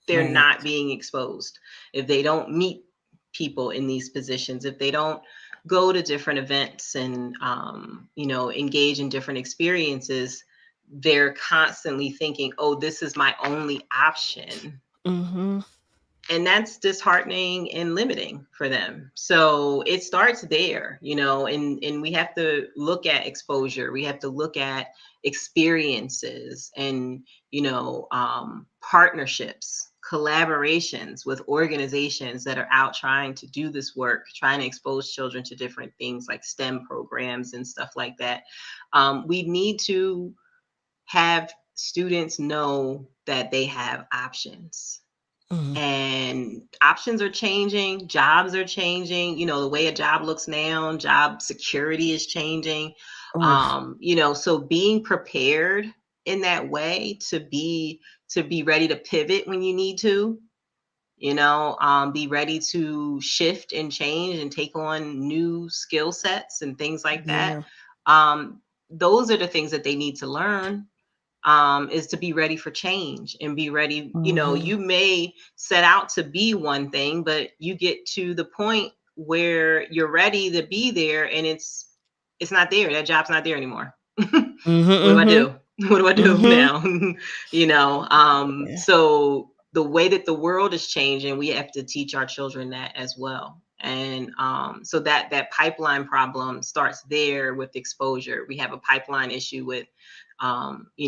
They're not being exposed. If they don't meet people in these positions, if they don't go to different events and, engage in different experiences, they're constantly thinking, oh, this is my only option. And that's disheartening and limiting for them. So it starts there, and we have to look at exposure. We have to look at experiences and, partnerships, collaborations with organizations that are out trying to do this work, trying to expose children to different things like STEM programs and stuff like that. We need to have students know that they have options. And options are changing, jobs are changing, the way a job looks now, job security is changing. So being prepared in that way to be ready to pivot when you need to, be ready to shift and change and take on new skill sets and things like that. Those are the things that they need to learn. Is to be ready for change and be ready. You may set out to be one thing, but you get to the point where you're ready to be there and it's not there. That job's not there anymore. What do I do? What do I do now? So the way that the world is changing, we have to teach our children that as well. And so that pipeline problem starts there with exposure. We have a pipeline issue with, we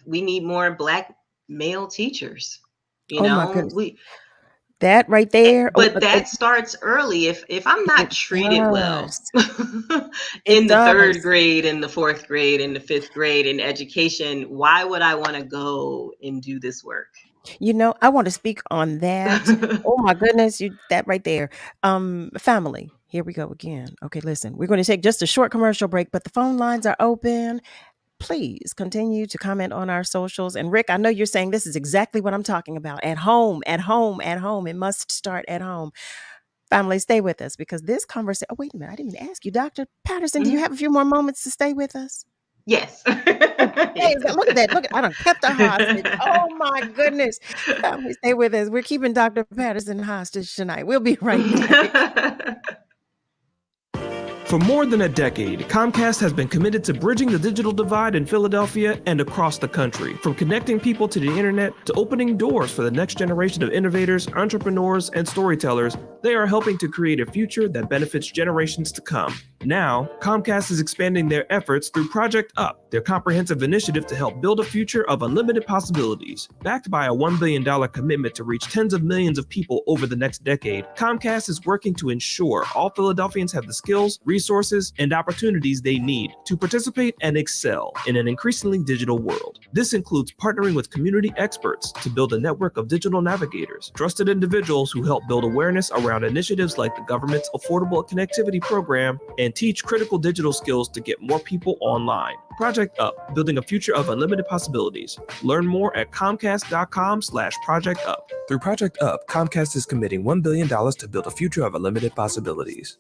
need more Black male teachers. My goodness. That right there. But that starts early. If I'm not treated well in the third grade, in the fourth grade, in the fifth grade, in education, why would I want to go and do this work? I want to speak on that. Oh my goodness, that right there. Family, here we go again. Okay, listen, we're going to take just a short commercial break, but the phone lines are open. Please continue to comment on our socials. And Rick, I know you're saying this is exactly what I'm talking about. At home, at home, at home. It must start at home. Family, stay with us because this conversation. Oh, wait a minute. I didn't even ask you, Dr. Patterson. Do you have a few more moments to stay with us? Yes. Hey, look at that. I done kept the hostage. Oh my goodness. Family, stay with us. We're keeping Dr. Patterson hostage tonight. We'll be right back. For more than a decade, Comcast has been committed to bridging the digital divide in Philadelphia and across the country. From connecting people to the internet to opening doors for the next generation of innovators, entrepreneurs, and storytellers, they are helping to create a future that benefits generations to come. Now, Comcast is expanding their efforts through Project Up, their comprehensive initiative to help build a future of unlimited possibilities. Backed by a $1 billion commitment to reach tens of millions of people over the next decade, Comcast is working to ensure all Philadelphians have the skills, resources, and opportunities they need to participate and excel in an increasingly digital world. This includes partnering with community experts to build a network of digital navigators, trusted individuals who help build awareness around initiatives like the government's Affordable Connectivity Program and teach critical digital skills to get more people online. Project Up, building a future of unlimited possibilities. Learn more at comcast.com/Project Up. Through Project Up, Comcast is committing $1 billion to build a future of unlimited possibilities.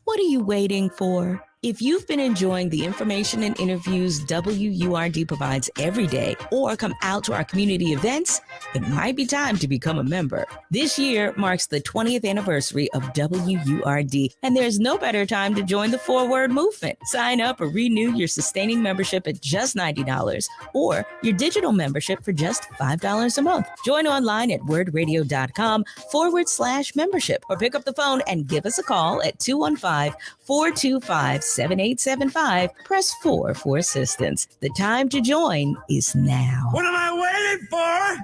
What are you waiting for? If you've been enjoying the information and interviews WURD provides every day or come out to our community events, it might be time to become a member. This year marks the 20th anniversary of WURD, and there's no better time to join the forward movement. Sign up or renew your sustaining membership at just $90 or your digital membership for just $5 a month. Join online at wordradio.com/membership or pick up the phone and give us a call at 215-425-7875. Press 4 for assistance. The time to join is now. What am I waiting for?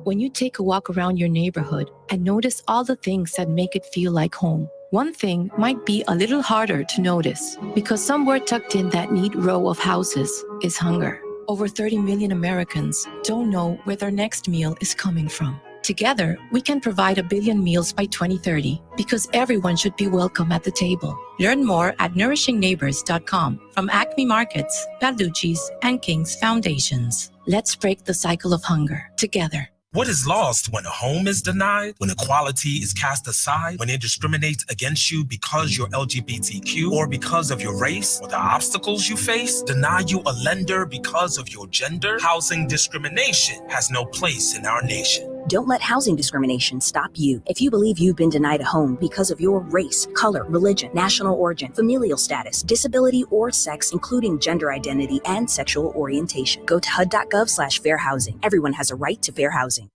When you take a walk around your neighborhood and notice all the things that make it feel like home, one thing might be a little harder to notice because somewhere tucked in that neat row of houses is hunger. Over 30 million Americans don't know where their next meal is coming from. Together, we can provide 1 billion meals by 2030 because everyone should be welcome at the table. Learn more at nourishingneighbors.com from Acme Markets, Balducci's, and King's Foundations. Let's break the cycle of hunger together. What is lost when a home is denied, when equality is cast aside, when it discriminates against you because you're LGBTQ or because of your race or the obstacles you face, deny you a lender because of your gender? Housing discrimination has no place in our nation. Don't let housing discrimination stop you. If you believe you've been denied a home because of your race, color, religion, national origin, familial status, disability, or sex, including gender identity and sexual orientation, go to HUD.gov/fair housing. Everyone has a right to fair housing.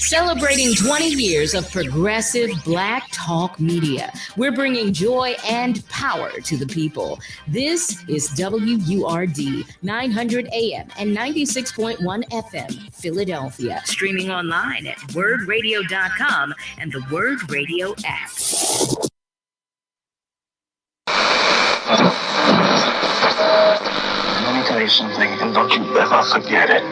Celebrating 20 years of progressive Black talk media. We're bringing joy and power to the people. This is WURD 900 AM and 96.1 FM, Philadelphia. Streaming online at WURDradio.com and the WURD Radio app. Let me tell you something, and don't you ever forget it.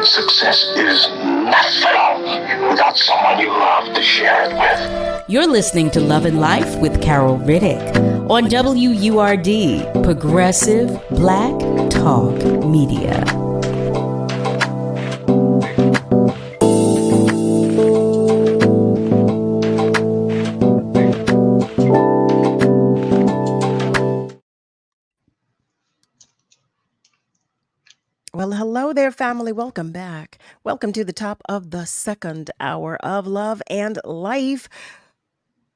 Success is nothing without someone you love to share it with. You're listening to Love and Life with Carol Riddick on WURD, Progressive Black Talk Media. Well, hello there, family. Welcome back. Welcome to the top of the second hour of Love and Life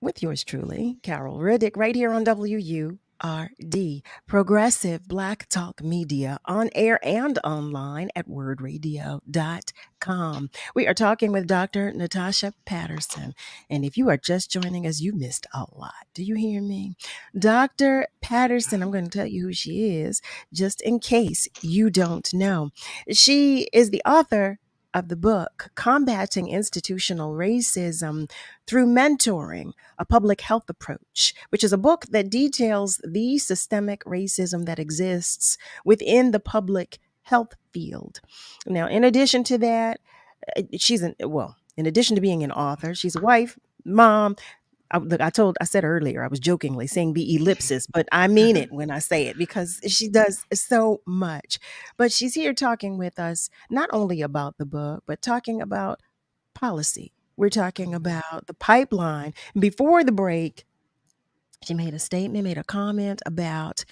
with yours truly, Carol Riddick, right here on WURD WURD, Progressive Black Talk Media, on air and online at wordradio.com. We are talking with Dr. Natasha Patterson. And if you are just joining us, you missed a lot. Do you hear me? Dr. Patterson, I'm going to tell you who she is, just in case you don't know. She is the author of the book, Combating Institutional Racism Through Mentoring, a Public Health Approach, which is a book that details the systemic racism that exists within the public health field. Now, in addition to that, in addition to being an author, she's a wife, mom. I said earlier, I was jokingly saying the ellipsis, but I mean it when I say it because she does so much. But she's here talking with us not only about the book, but talking about policy. We're talking about the pipeline. Before the break, she made a comment about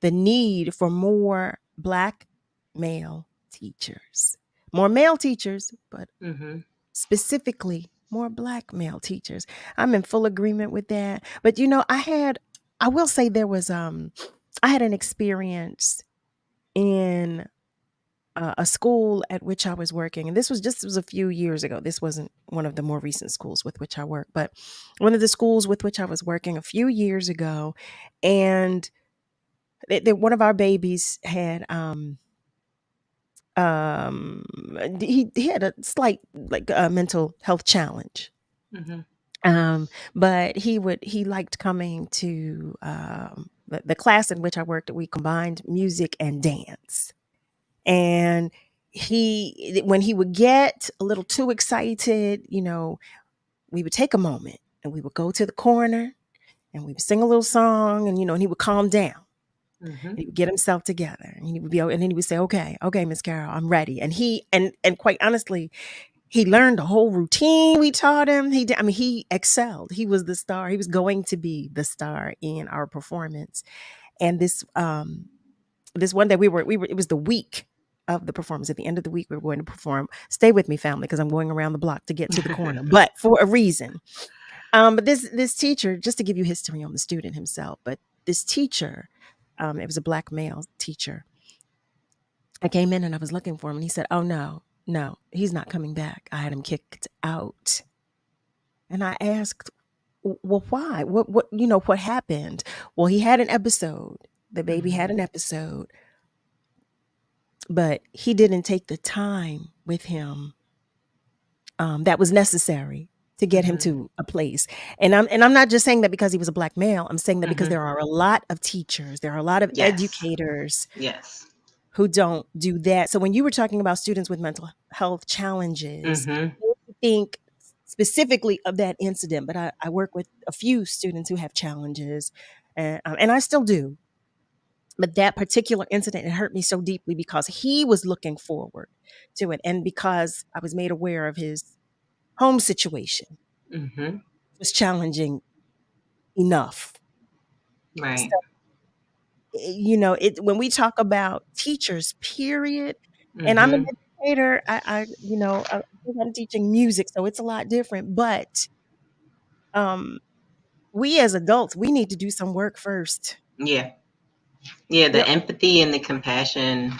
the need for more Black male teachers, more male teachers, but specifically more Black male teachers. I'm in full agreement with that. But I will say there was I had an experience in a school at which I was working, and this was a few years ago. This wasn't one of the more recent schools with which I work, but one of the schools with which I was working a few years ago, and one of our babies had he had a slight mental health challenge. But he liked coming to the class in which I worked. We combined music and dance. And when he would get a little too excited, we would take a moment and we would go to the corner and we would sing a little song, and and he would calm down. He would get himself together, and and then he would say, okay, Miss Carol, I'm ready. And and quite honestly, he learned the whole routine we taught him. He excelled. He was the star. He was going to be the star in our performance. And this one day it was the week of the performance. At the end of the week, we were going to perform. Stay with me, family, because I'm going around the block to get to the corner, but for a reason. But this teacher, just to give you history on the student himself, but this teacher, it was a Black male teacher. I came in and I was looking for him, and he said, "Oh no, he's not coming back. I had him kicked out." And I asked, "Well, why? What happened?" Well, he had an episode. The baby had an episode, but he didn't take the time with him that was necessary to get him to a place. And I'm not just saying that because he was a Black male. I'm saying that because there are a lot of teachers, there are a lot of educators who don't do that. So when you were talking about students with mental health challenges, I think specifically of that incident, but I work with a few students who have challenges, and I still do. But that particular incident, it hurt me so deeply because he was looking forward to it, and because I was made aware of his home situation was challenging enough. Right. So, when we talk about teachers, period, and I'm an educator, I'm teaching music, so it's a lot different. But we as adults, we need to do some work first. The empathy and the compassion,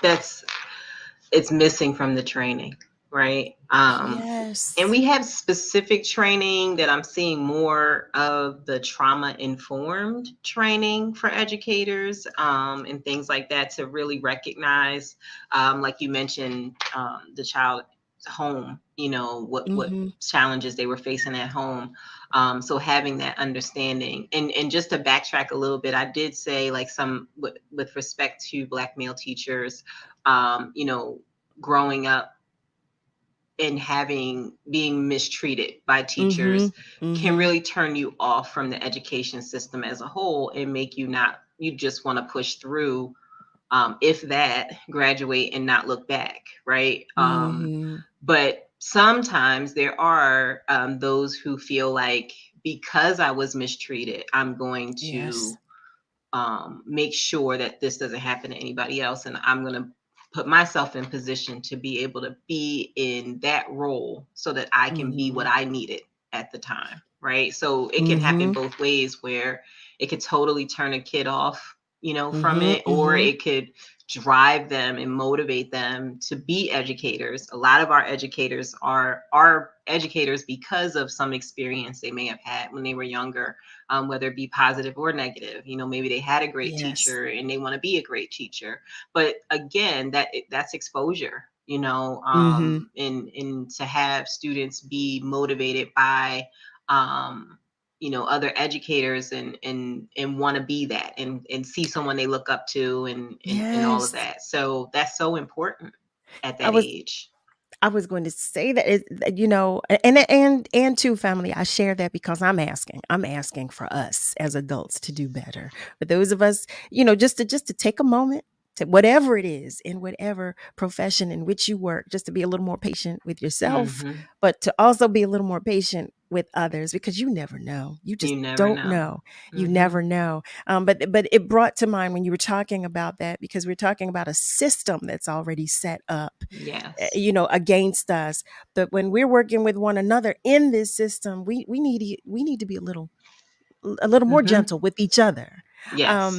it's missing from the training, right? Yes. And we have specific training that I'm seeing more of, the trauma-informed training for educators, and things like that, to really recognize, like you mentioned, the child's home, what challenges they were facing at home. So having that understanding, and just to backtrack a little bit, I did say, like, with respect to Black male teachers, growing up and being mistreated by teachers can really turn you off from the education system as a whole, and make you just want to push through, if that, graduate and not look back, right? But sometimes there are those who feel like, because I was mistreated, I'm going to make sure that this doesn't happen to anybody else, and I'm going to put myself in position to be able to be in that role so that I can be what I needed at the time. right? So it can happen both ways, where it could totally turn a kid off, from it, or it could drive them and motivate them to be educators. A lot of our educators are educators because of some experience they may have had when they were younger, whether it be positive or negative. Maybe they had a great teacher and they want to be a great teacher. But again, that's exposure, and to have students be motivated by other educators and want to be that and see someone they look up to and all of that. So that's so important at that age. I was going to say that, and to family, I share that because I'm asking for us as adults to do better. But those of us, just to take a moment, to whatever it is, in whatever profession in which you work, just to be a little more patient with yourself, but to also be a little more patient with others, because you never know. You just don't know. You never know. But it brought to mind when you were talking about that, because we're talking about a system that's already set up, against us. But when we're working with one another in this system, we need to be a little more gentle with each other. Yes.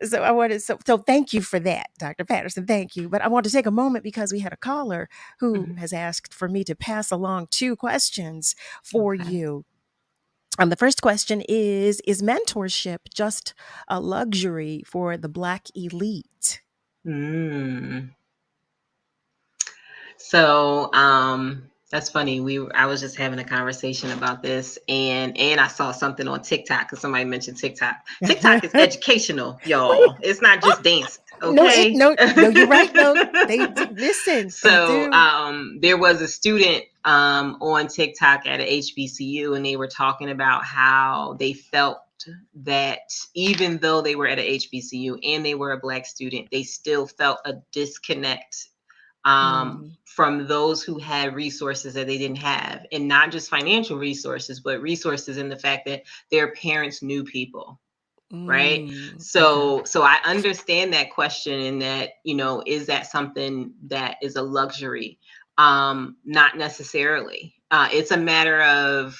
So I wanted, so thank you for that, Dr. Patterson. Thank you. But I want to take a moment, because we had a caller who has asked for me to pass along 2 questions for you. The first question is mentorship just a luxury for the Black elite? So that's funny. I was just having a conversation about this, and I saw something on TikTok, because somebody mentioned TikTok. TikTok is educational, y'all. It's not just dance. Okay. No, you're right. No, they listen. So there was a student on TikTok at a HBCU, and they were talking about how they felt that even though they were at a HBCU and they were a Black student, they still felt a disconnect from those who had resources that they didn't have, and not just financial resources, but resources in the fact that their parents knew people. Right. So I understand that question, and that, is that something that is a luxury? Not necessarily. It's a matter of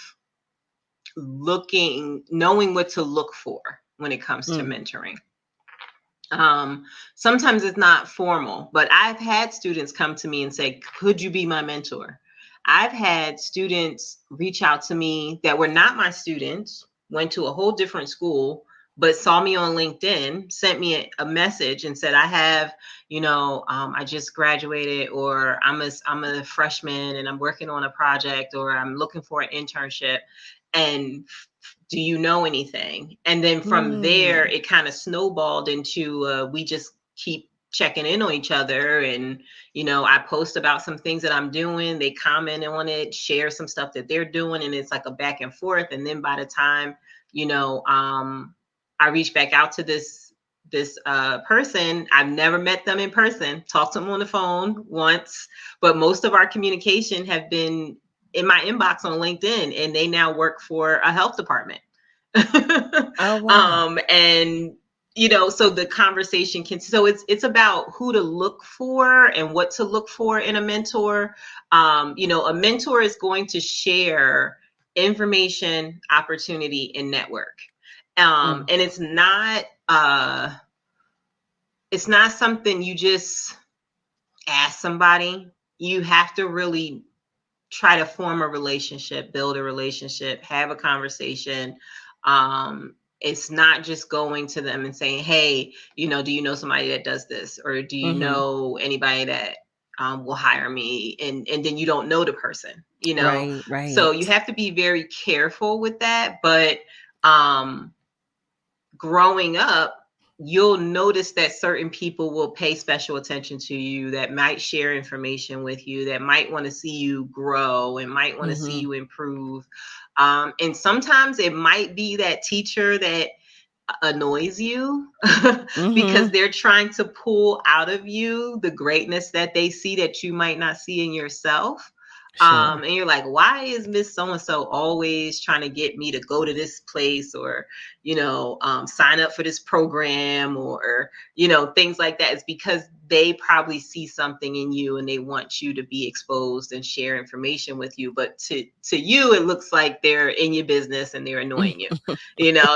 knowing what to look for when it comes to mentoring. Sometimes it's not formal, but I've had students come to me and say, could you be my mentor? I've had students reach out to me that were not my students, went to a whole different school, but saw me on LinkedIn, sent me a message and said, I have, I just graduated, or I'm a freshman and I'm working on a project, or I'm looking for an internship, and do you know anything? And then from there, it kind of snowballed into we just keep checking in on each other. And, I post about some things that I'm doing. They comment on it, share some stuff that they're doing. And it's like a back and forth. And then by the time, I reach back out to this person, I've never met them in person, talked to them on the phone once, but most of our communication have been in my inbox on LinkedIn, and they now work for a health department. Oh, wow. And so the conversation it's about who to look for and what to look for in a mentor. A mentor is going to share information, opportunity, and network. And it's not something you just ask somebody. You have to really try to form a relationship, build a relationship, have a conversation. It's not just going to them and saying, hey, do you know somebody that does this? Or do you know anybody that will hire me? And then you don't know the person, Right. So you have to be very careful with that. But growing up, you'll notice that certain people will pay special attention to you, that might share information with you, that might want to see you grow and might want to see you improve. And sometimes it might be that teacher that annoys you because they're trying to pull out of you the greatness that they see that you might not see in yourself. Sure. And you're like, why is Miss So-and-so always trying to get me to go to this place or, sign up for this program or, things like that. It's because they probably see something in you and they want you to be exposed and share information with you. But to you, it looks like they're in your business and they're annoying you,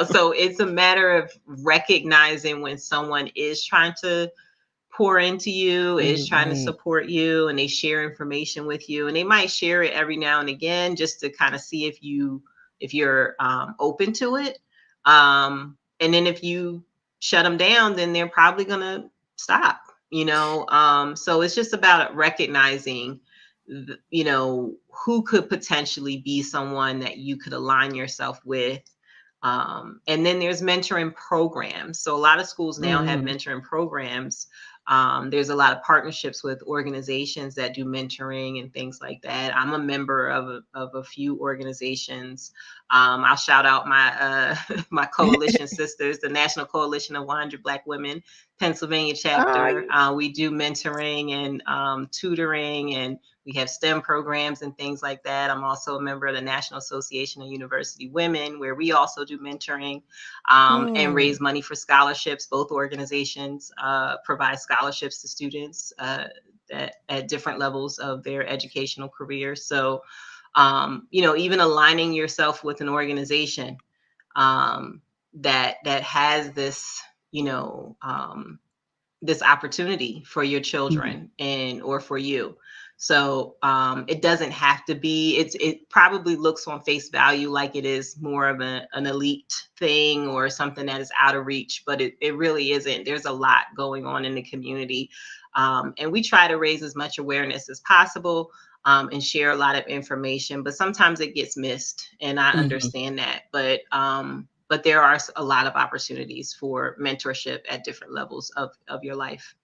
So it's a matter of recognizing when someone is trying to pour into you, is trying to Right. support you, and they share information with you, and they might share it every now and again just to kind of see if you're open to it. And then if you shut them down, then they're probably gonna stop. So it's just about recognizing, who could potentially be someone that you could align yourself with. And then there's mentoring programs. So a lot of schools now have mentoring programs. There's a lot of partnerships with organizations that do mentoring and things like that. I'm a member of a few organizations. I'll shout out my my coalition sisters, the National Coalition of 100 Black Women, Pennsylvania chapter. We do mentoring and tutoring, and we have STEM programs and things like that. I'm also a member of the National Association of University Women, where we also do mentoring and raise money for scholarships. Both organizations provide scholarships to students at different levels of their educational career. So, even aligning yourself with an organization that has this, this opportunity for your children or for you. So it doesn't have to be, it probably looks on face value like it is more of an elite thing or something that is out of reach, but it really isn't. There's a lot going on in the community. And we try to raise as much awareness as possible and share a lot of information, but sometimes it gets missed, and I understand that. But there are a lot of opportunities for mentorship at different levels of your life.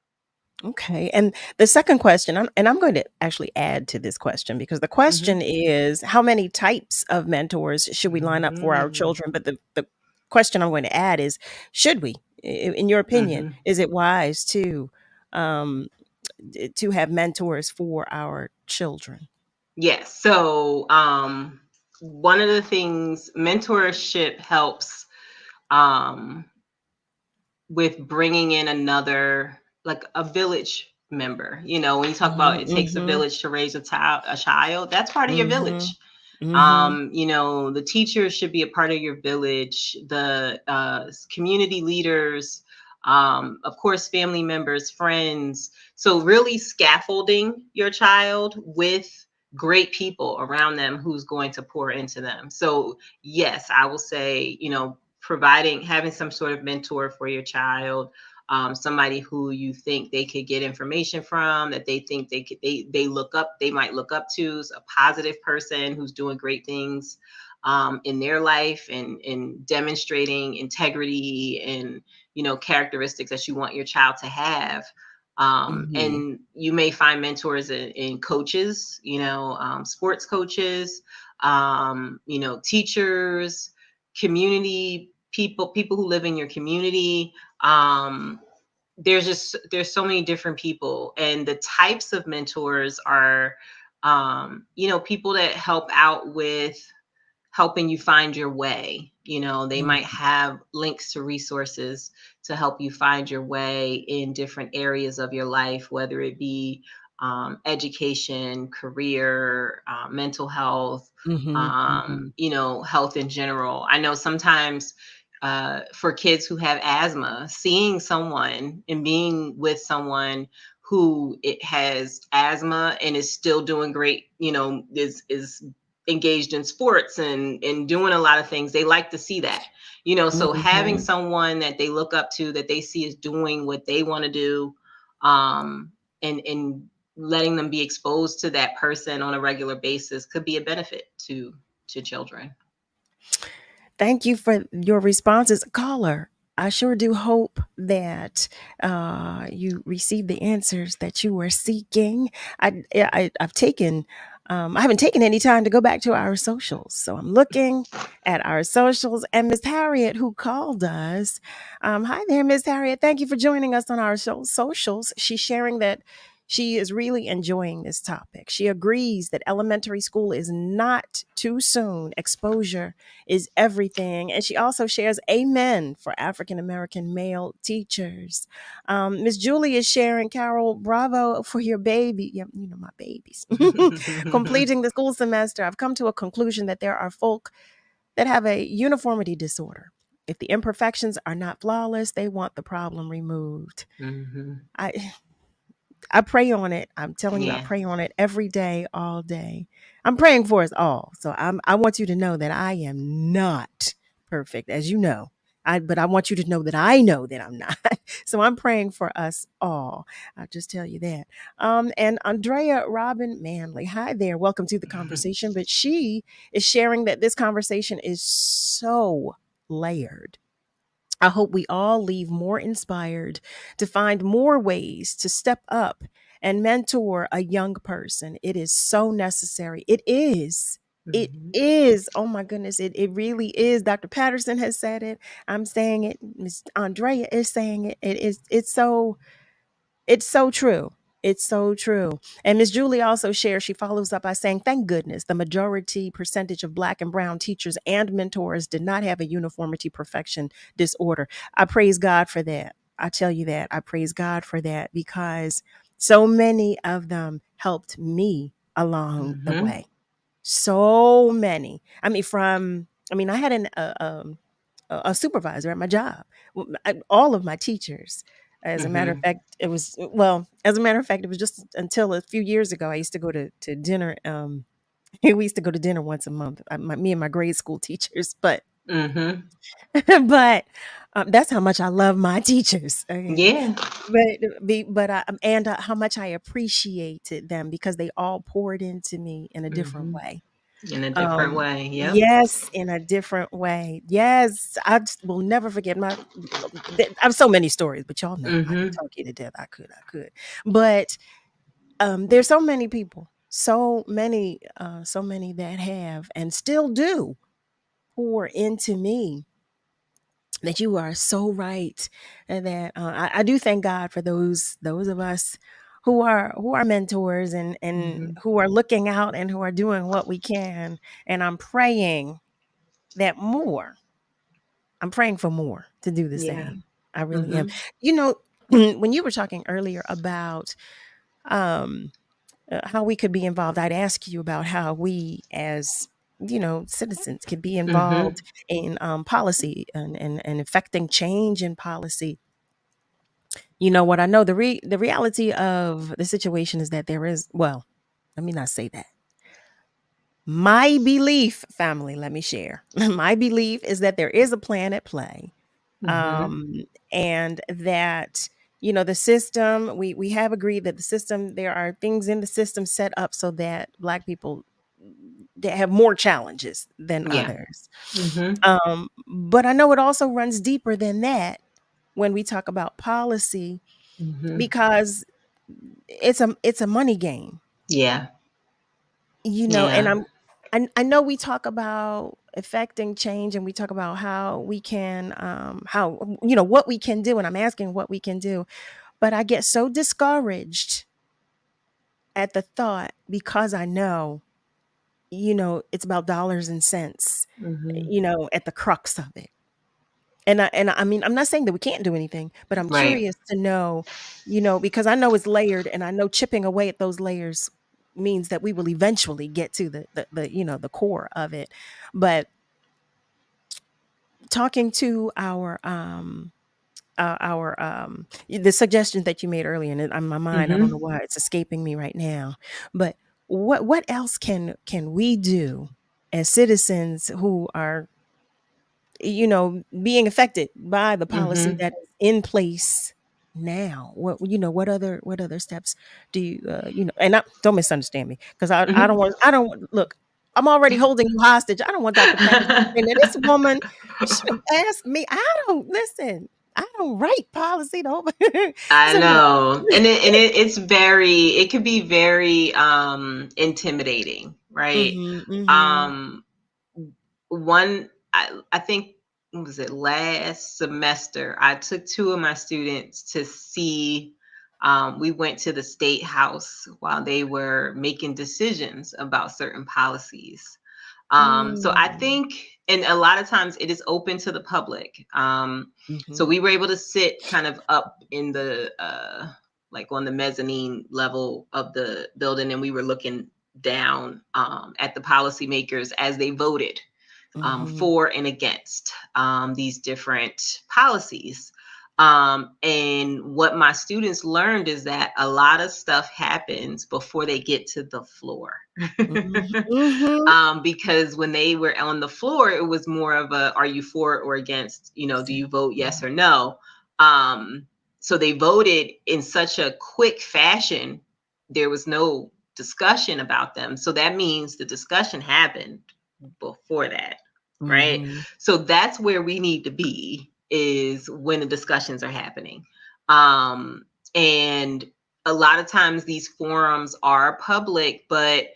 Okay. And the second question, I'm going to actually add to this question, because the question is, how many types of mentors should we line up for our children? But the question I'm going to add is, should we, in your opinion, is it wise to have mentors for our children? Yes. So one of the things, mentorship helps with bringing in another, like a village member. When you talk about it takes a village to raise a child, that's part of your village. The teachers should be a part of your village, the community leaders, of course, family members, friends. So really scaffolding your child with great people around them who's going to pour into them. So yes, I will say, having some sort of mentor for your child, somebody who you think they could get information from, that they think they might look up to, a positive person who's doing great things in their life and demonstrating integrity and characteristics that you want your child to have. And you may find mentors in coaches, sports coaches, teachers, community people who live in your community. There's so many different people, and the types of mentors are people that help out with helping you find your way. They might have links to resources to help you find your way in different areas of your life, whether it be education, career, mental health, health in general. I know sometimes for kids who have asthma, seeing someone and being with someone who has asthma and is still doing great, is engaged in sports and doing a lot of things, they like to see that. So having someone that they look up to, that they see is doing what they want to do, and letting them be exposed to that person on a regular basis could be a benefit to children. Thank you for your responses. Caller, I sure do hope that you received the answers that you were seeking. I've taken, I haven't taken any time to go back to our socials. So I'm looking at our socials, and Miss Harriet, who called us. Hi there, Miss Harriet. Thank you for joining us on our socials. She's sharing that She is really enjoying this topic. She agrees that elementary school is not too soon. Exposure is everything. And she also shares amen for African American male teachers. Miss Julie is sharing, Carol, bravo for your baby. Yeah, you know, my babies. Completing the school semester. I've come to a conclusion that there are folk that have a uniformity disorder. If the imperfections are not flawless, they want the problem removed. I pray on it. I'm telling you, I Yeah. pray on it every day, all day. I'm praying for us all. So I want you to know that I am not perfect, as you know. But I want you to know that I know that I'm not. So I'm praying for us all. I'll just tell you that. And Andrea Robin Manley, hi there. Welcome to the conversation. But she is sharing that this conversation is so layered. I hope we all leave more inspired to find more ways to step up and mentor a young person. It is so necessary. It is. It is. Oh my goodness. It really is. Dr. Patterson has said it. I'm saying it. Miss Andrea is saying it. It's so true. It's so true. And Miss Julie also shares, she follows up by saying, thank goodness the majority percentage of Black and brown teachers and mentors did not have a uniformity perfection disorder. I praise God for that. I tell you that. I praise God for that because so many of them helped me along the way. So many. I mean, I had a supervisor at my job. All of my teachers. As a matter of fact, it was just until a few years ago, I used to go to dinner. We used to go to dinner once a month. Me and my grade school teachers, but but that's how much I love my teachers. Okay. Yeah. And how much I appreciated them because they all poured into me in a different way. In a different way. Yep. Yes, in a different way. Yes, I just will never forget I have so many stories, but y'all know I could talk you to death. I could. But there's so many people, so many that have and still do pour into me. That you are so right, and that I do thank God for those of us who are mentors and who are looking out and who are doing what we can. And I'm praying that I'm praying for more to do the Yeah. same. I really am. You know, when you were talking earlier about how we could be involved, I'd ask you about how we as citizens could be involved in policy and affecting change in policy. You know what I know, the reality of the situation is that there is, well, let me not say that. My belief, family, let me share. My belief is that there is a plan at play. And that, the system, we have agreed that the system, there are things in the system set up so that Black people that have more challenges than others. But I know it also runs deeper than that when we talk about policy, because it's a money game. Yeah. And I know we talk about affecting change and we talk about how we can what we can do, and I'm asking what we can do, but I get so discouraged at the thought because I know it's about dollars and cents, at the crux of it. And I mean, I'm not saying that we can't do anything, but I'm curious to know, because I know it's layered, and I know chipping away at those layers means that we will eventually get to the core of it. But talking to the suggestions that you made earlier, and in my mind, I don't know why it's escaping me right now, but what else can we do as citizens who are being affected by the policy that is in place now? What other steps do you and don't misunderstand me, because I don't look, I'm already holding you hostage. I don't want Dr. Patterson to say that this woman should ask me. I don't write policy though. I So no. know. And it could be very intimidating, right? I think, what was it, last semester, I took two of my students to see we went to the state house while they were making decisions about certain policies. So I think, and a lot of times it is open to the public. So we were able to sit kind of up in the, like on the mezzanine level of the building, and we were looking down at the policymakers as they voted for and against these different policies. And what my students learned is that a lot of stuff happens before they get to the floor. Because when they were on the floor, it was more of a, are you for or against? Do you vote yes or no? So they voted in such a quick fashion. There was no discussion about them. So that means the discussion happened before that, right? So that's where we need to be, is when the discussions are happening. And a lot of times these forums are public, but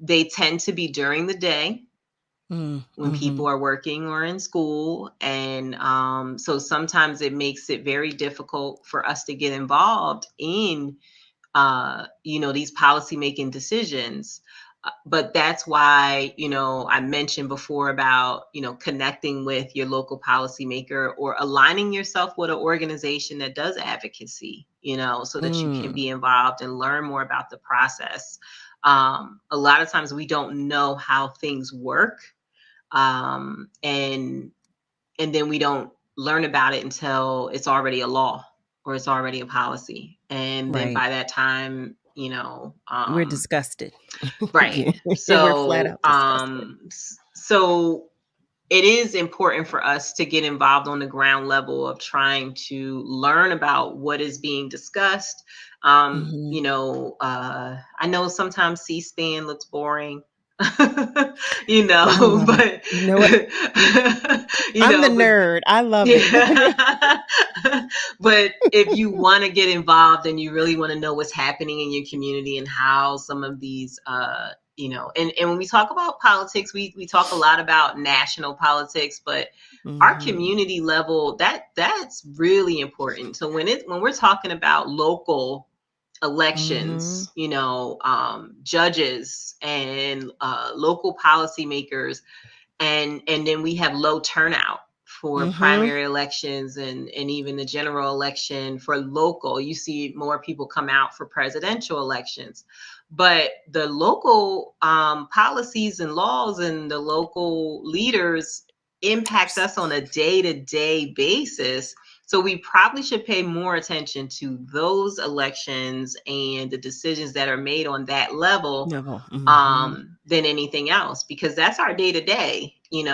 they tend to be during the day when people are working or in school. And so sometimes it makes it very difficult for us to get involved in, these policy making decisions. But that's why, I mentioned before about, connecting with your local policymaker or aligning yourself with an organization that does advocacy, so that you can be involved and learn more about the process. A lot of times we don't know how things work. And then we don't learn about it until it's already a law or it's already a policy. And then by that time, we're disgusted. Right. So we're flat out disgusted. So it is important for us to get involved on the ground level of trying to learn about what is being discussed. I know sometimes C-SPAN looks boring. But you know what? I'm the nerd. I love it. But if you want to get involved and you really want to know what's happening in your community and how some of these, and when we talk about politics, we talk a lot about national politics, but our community level, that's really important. So when we're talking about local elections, judges and local policymakers, and then we have low turnout for primary elections and even the general election. For local, you see more people come out for presidential elections, but the local policies and laws and the local leaders impact us on a day-to-day basis. So we probably should pay more attention to those elections and the decisions that are made on that level than anything else, because that's our day to day, and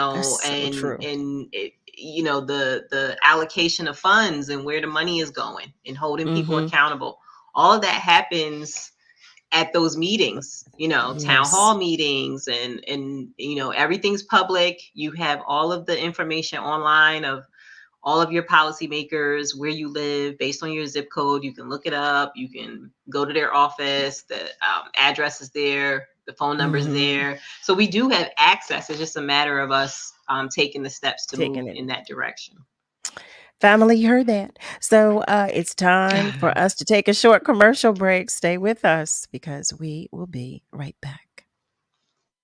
the allocation of funds and where the money is going and holding people accountable. All of that happens at those meetings, town hall meetings, and everything's public. You have all of the information online of all of your policymakers, where you live, based on your zip code. You can look it up. You can go to their office. The address is there. The phone number is there. So we do have access. It's just a matter of us taking the steps to move in that direction. Family, you heard that. So it's time for us to take a short commercial break. Stay with us because we will be right back.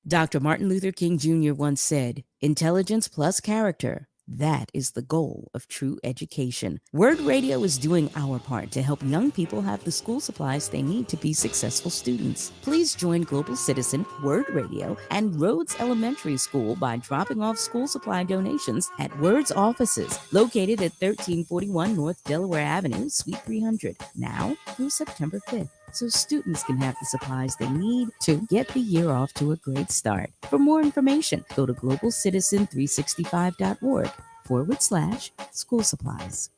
Dr. Martin Luther King Jr. once said, "Intelligence plus character. That is the goal of true education." WURD Radio is doing our part to help young people have the school supplies they need to be successful students. Please join Global Citizen, WURD Radio, and Rhodes Elementary School by dropping off school supply donations at WURD's offices, located at 1341 North Delaware Avenue, Suite 300, now through September 5th. So students can have the supplies they need to get the year off to a great start. For more information, go to globalcitizen365.org/school supplies.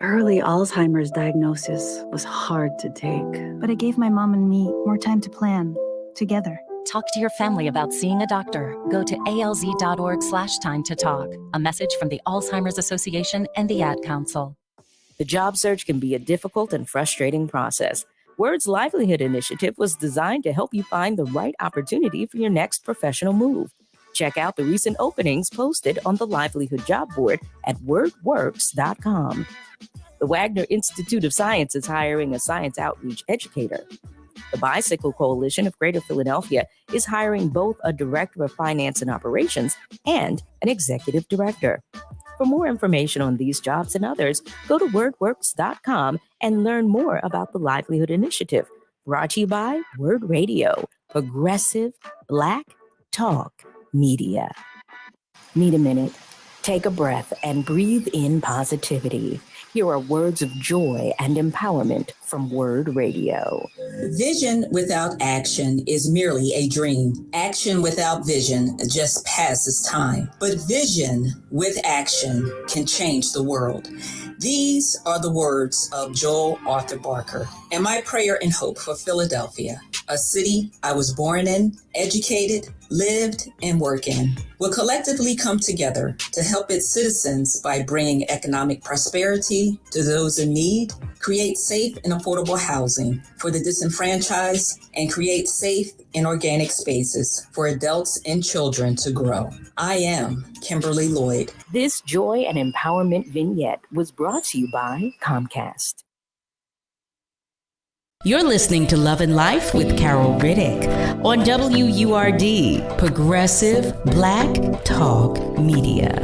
Early Alzheimer's diagnosis was hard to take, but it gave my mom and me more time to plan together. Talk to your family about seeing a doctor. Go to alz.org/time to talk. A message from the Alzheimer's Association and the Ad Council. The job search can be a difficult and frustrating process. WURD's Livelihood Initiative was designed to help you find the right opportunity for your next professional move. Check out the recent openings posted on the Livelihood Job Board at wordworks.com. The Wagner Institute of Science is hiring a science outreach educator. The Bicycle Coalition of Greater Philadelphia is hiring both a director of finance and operations and an executive director. For more information on these jobs and others, go to wordworks.com and learn more about the Livelihood Initiative, brought to you by WURD Radio, Progressive Black Talk Media. Need a minute? Take a breath and breathe in positivity. Here are words of joy and empowerment from WURD Radio. Vision without action is merely a dream. Action without vision just passes time. But vision with action can change the world. These are the words of Joel Arthur Barker, and my prayer and hope for Philadelphia, a city I was born in, educated, lived, and work in, will collectively come together to help its citizens by bringing economic prosperity to those in need, create safe and affordable housing for the disenfranchised, and create safe and organic spaces for adults and children to grow. I am Kimberly Lloyd. This joy and empowerment vignette was brought to you by Comcast. You're listening to Love and Life with Carol Riddick on WURD, Progressive Black Talk Media.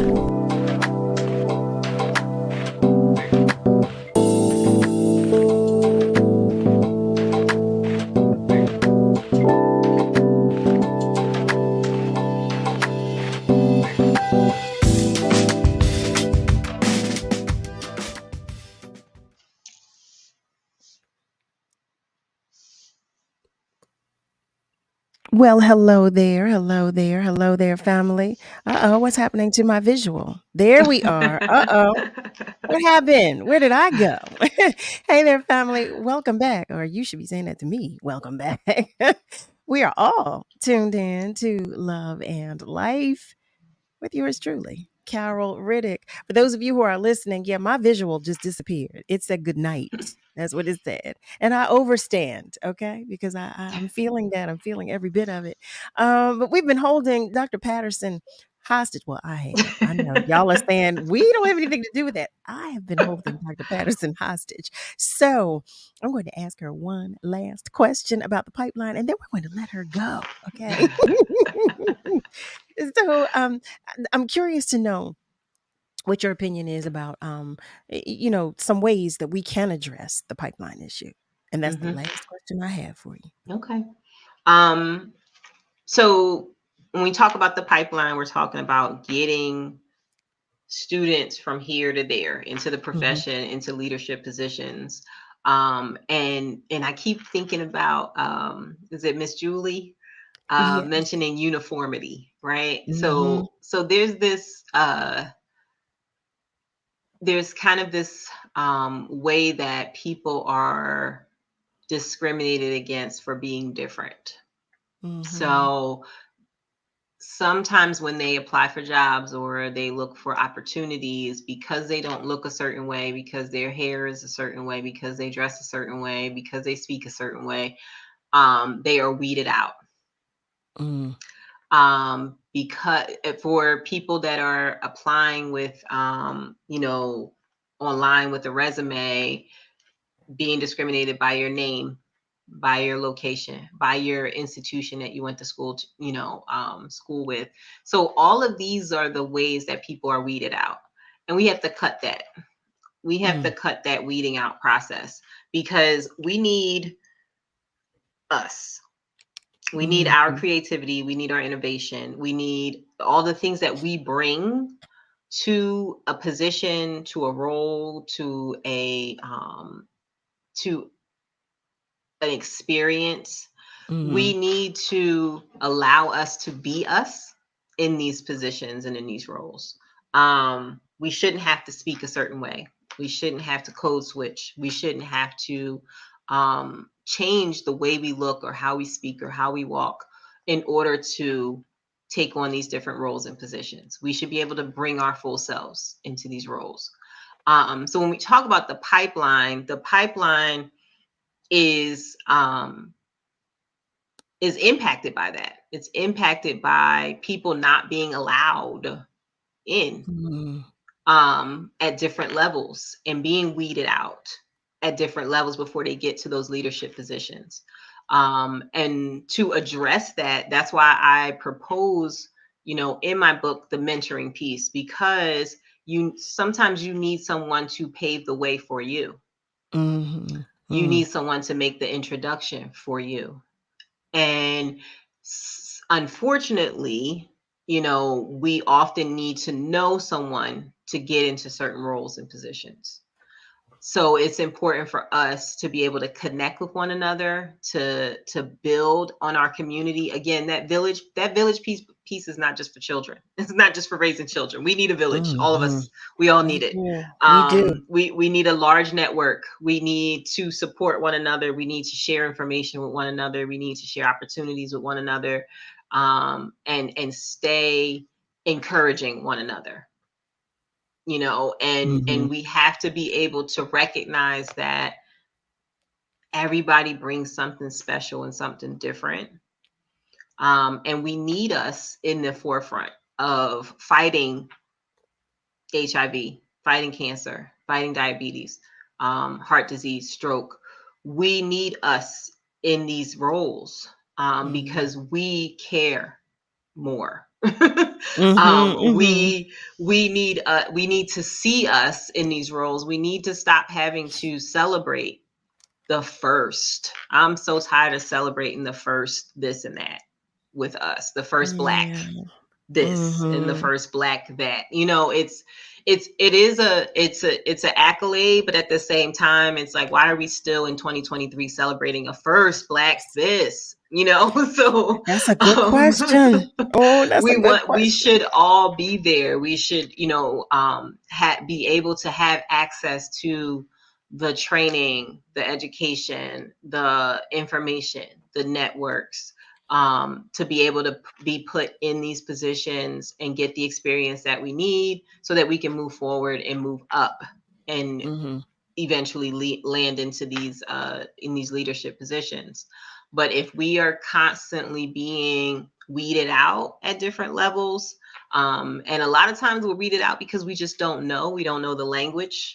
Well, hello there, hello there, hello there, family. What's happening to my visual? There we are. What happened? Where did I go? Hey there, family. Welcome back. Or you should be saying that to me. Welcome back. We are all tuned in to Love and Life with yours truly, Carol Riddick. For those of you who are listening, yeah, my visual just disappeared. It said good night. That's what it said. And I overstand, okay? Because I'm feeling that. I'm feeling every bit of it. But we've been holding Dr. Patterson hostage. Well, I have. I know. Y'all are saying, we don't have anything to do with that. I have been holding Dr. Patterson hostage. So I'm going to ask her one last question about the pipeline, and then we're going to let her go, okay? So I'm curious to know what your opinion is about, some ways that we can address the pipeline issue. And that's the last question I have for you. Okay. So when we talk about the pipeline, we're talking about getting students from here to there into the profession, into leadership positions. And I keep thinking about, is it Miss Julie? Yes. Mentioning uniformity, right? So there's this, there's kind of this way that people are discriminated against for being different. So sometimes when they apply for jobs or they look for opportunities, because they don't look a certain way, because their hair is a certain way, because they dress a certain way, because they speak a certain way, they are weeded out. Because for people that are applying with, online with a resume, being discriminated by your name, by your location, by your institution that you went to school to, school with. So all of these are the ways that people are weeded out, and we have to cut that. We have to cut that weeding out process, because we need us. We need our creativity. We need our innovation. We need all the things that we bring to a position, to a role, to an experience. We need to allow us to be us in these positions and in these roles. We shouldn't have to speak a certain way. We shouldn't have to code switch. We shouldn't have to change the way we look or how we speak or how we walk in order to take on these different roles and positions. We should be able to bring our full selves into these roles. So when we talk about the pipeline is impacted by that. It's impacted by people not being allowed in. at different levels and being weeded out at different levels before they get to those leadership positions. And to address that, that's why I propose, in my book, the mentoring piece, because sometimes you need someone to pave the way for you. Mm-hmm. You need someone to make the introduction for you. And unfortunately, we often need to know someone to get into certain roles and positions. So it's important for us to be able to connect with one another, to build on our community. Again, that village piece is not just for children. It's not just for raising children. We need a village. All of us, we all need it. We do. We need a large network. We need to support one another. We need to share information with one another. We need to share opportunities with one another, and stay encouraging one another. And we have to be able to recognize that everybody brings something special and something different. And we need us in the forefront of fighting HIV, fighting cancer, fighting diabetes, heart disease, stroke. We need us in these roles because we care more. We need to see us in these roles. We need to stop having to celebrate the first. I'm so tired of celebrating the first this and that with us. The first Black this and the first Black that. It's an accolade, but at the same time, it's like, why are we still in 2023 celebrating a first Black this? So that's a good question. Oh, that's a good question. We should all be there. We should, be able to have access to the training, the education, the information, the networks, to be able to be put in these positions and get the experience that we need so that we can move forward and move up and eventually land into these in these leadership positions. But if we are constantly being weeded out at different levels, and a lot of times we're weeded out because we just don't know. We don't know the language.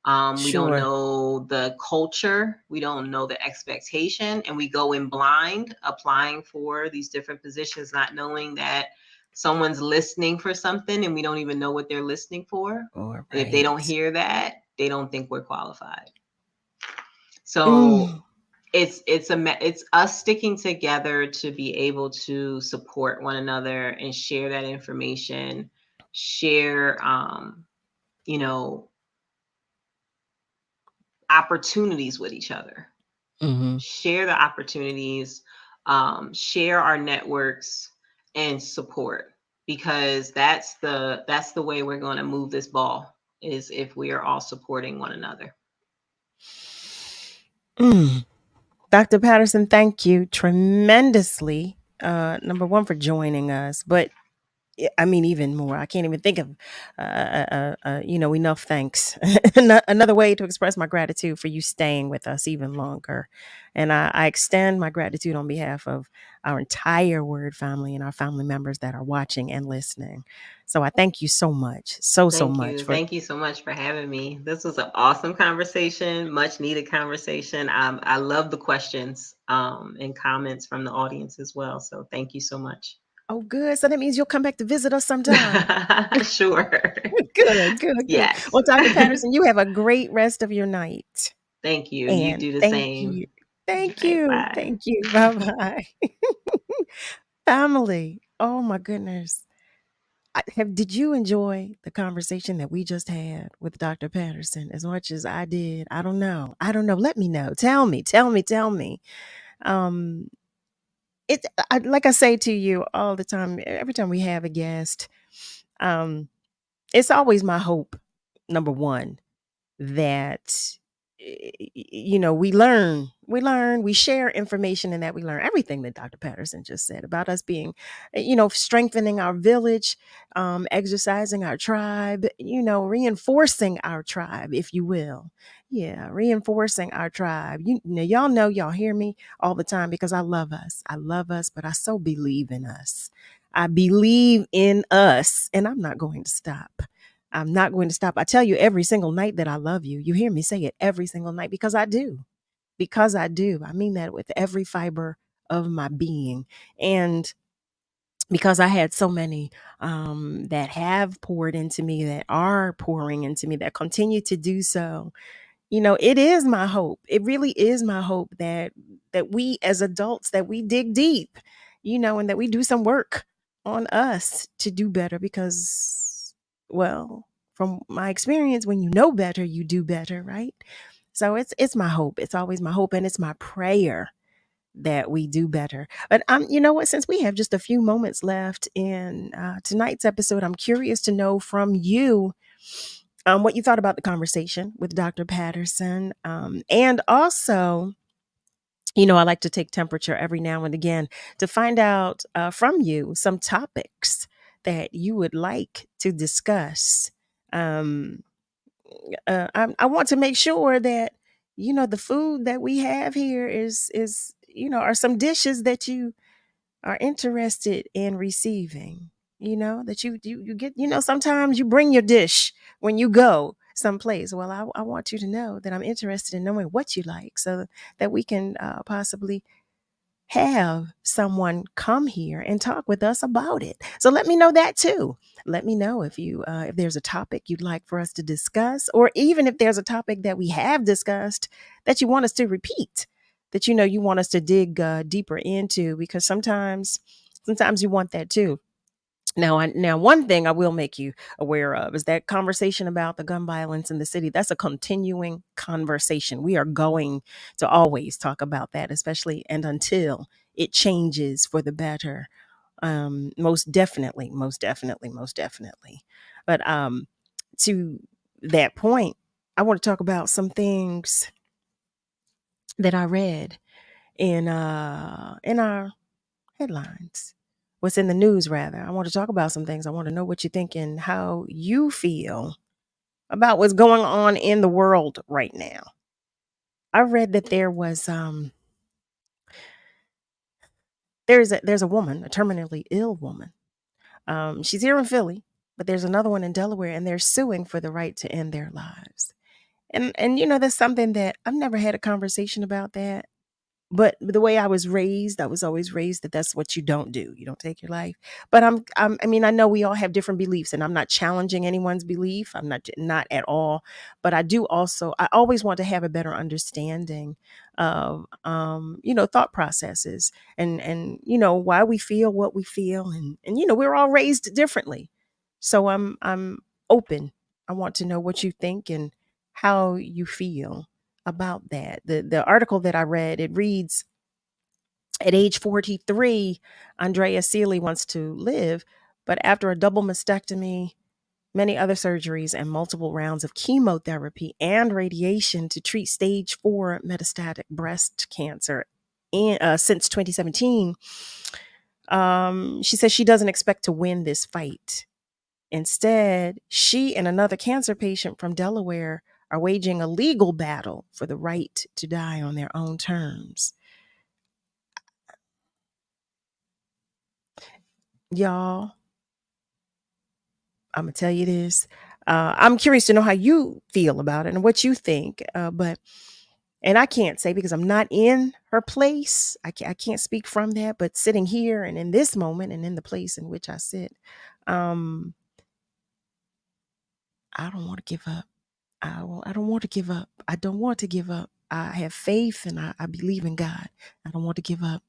We don't know the culture. We don't know the expectation. And we go in blind applying for these different positions, not knowing that someone's listening for something and we don't even know what they're listening for. If they don't hear that, they don't think we're qualified. So it's us sticking together to be able to support one another and share that information, share, opportunities with each other, share the opportunities, share our networks and support, because that's the way we're going to move this ball, is if we are all supporting one another. Dr. Patterson, thank you tremendously. Number one, for joining us, but I mean, even more. I can't even think of, enough thanks. Another way to express my gratitude for you staying with us even longer. And I extend my gratitude on behalf of our entire WURD family and our family members that are watching and listening. So I thank you so much. So much. Thank you so much for having me. This was an awesome conversation, much needed conversation. I love the questions and comments from the audience as well. So thank you so much. Oh, good. So that means you'll come back to visit us sometime. Sure. Good. Yes. Well, Dr. Patterson, you have a great rest of your night. Thank you. And you do the same. Thank you. Bye. Thank you. Bye-bye. Family. Oh, my goodness. Did you enjoy the conversation that we just had with Dr. Patterson as much as I did? I don't know. Let me know. Tell me. Like I say to you all the time, every time we have a guest, it's always my hope, number one, that we learn, we share information, and that we learn everything that Dr. Patterson just said about us being, strengthening our village, exercising our tribe, reinforcing our tribe, if you will. Yeah, reinforcing our tribe. Y'all know, y'all hear me all the time because I love us, but I so believe in us. I believe in us, and I'm not going to stop. I'm not going to stop. I tell you every single night that I love you. You hear me say it every single night because I do. Because I do. I mean that with every fiber of my being. And because I had so many that have poured into me, that are pouring into me, that continue to do so. It is my hope. It really is my hope that we as adults, that we dig deep, and that we do some work on us to do better because, well, from my experience, when you know better, you do better, right? So it's my hope. It's always my hope, and it's my prayer that we do better. But you know what? Since we have just a few moments left in tonight's episode, I'm curious to know from you what you thought about the conversation with Dr. Patterson. And also, I like to take temperature every now and again to find out from you some topics that you would like to discuss. I want to make sure that, the food that we have here is, are some dishes that you are interested in receiving, that you get, sometimes you bring your dish when you go someplace. Well, I want you to know that I'm interested in knowing what you like so that we can possibly have someone come here and talk with us about it. So let me know that too. Let me know if there's a topic you'd like for us to discuss, or even if there's a topic that we have discussed that you want us to repeat, that you want us to dig deeper into, because sometimes you want that too. Now, one thing I will make you aware of is that conversation about the gun violence in the city. That's a continuing conversation. We are going to always talk about that, especially and until it changes for the better. Most definitely, most definitely, most definitely. But to that point, I want to talk about some things that I read in our headlines. What's in the news, rather. I want to talk about some things. I want to know what you think and how you feel about what's going on in the world right now. I read that there's a woman, a terminally ill woman. She's here in Philly, but there's another one in Delaware, and they're suing for the right to end their lives. And that's something that I've never had a conversation about that. But the way I was always raised that that's what you don't do. You don't take your life. But I know we all have different beliefs, and I'm not challenging anyone's belief. I'm not at all. But I always want to have a better understanding of, thought processes and why we feel what we feel. And we're all raised differently. So I'm open. I want to know what you think and how you feel about that. The article that I read, it reads, at age 43, Andrea Seeley wants to live, but after a double mastectomy, many other surgeries, and multiple rounds of chemotherapy and radiation to treat stage 4 metastatic breast cancer since 2017, she says she doesn't expect to win this fight. Instead, she and another cancer patient from Delaware are waging a legal battle for the right to die on their own terms. Y'all, I'm going to tell you this. I'm curious to know how you feel about it and what you think. And I can't say because I'm not in her place. I can't speak from that. But sitting here and in this moment and in the place in which I sit, I don't want to give up. I don't want to give up. I don't want to give up. I have faith and I believe in God. I don't want to give up.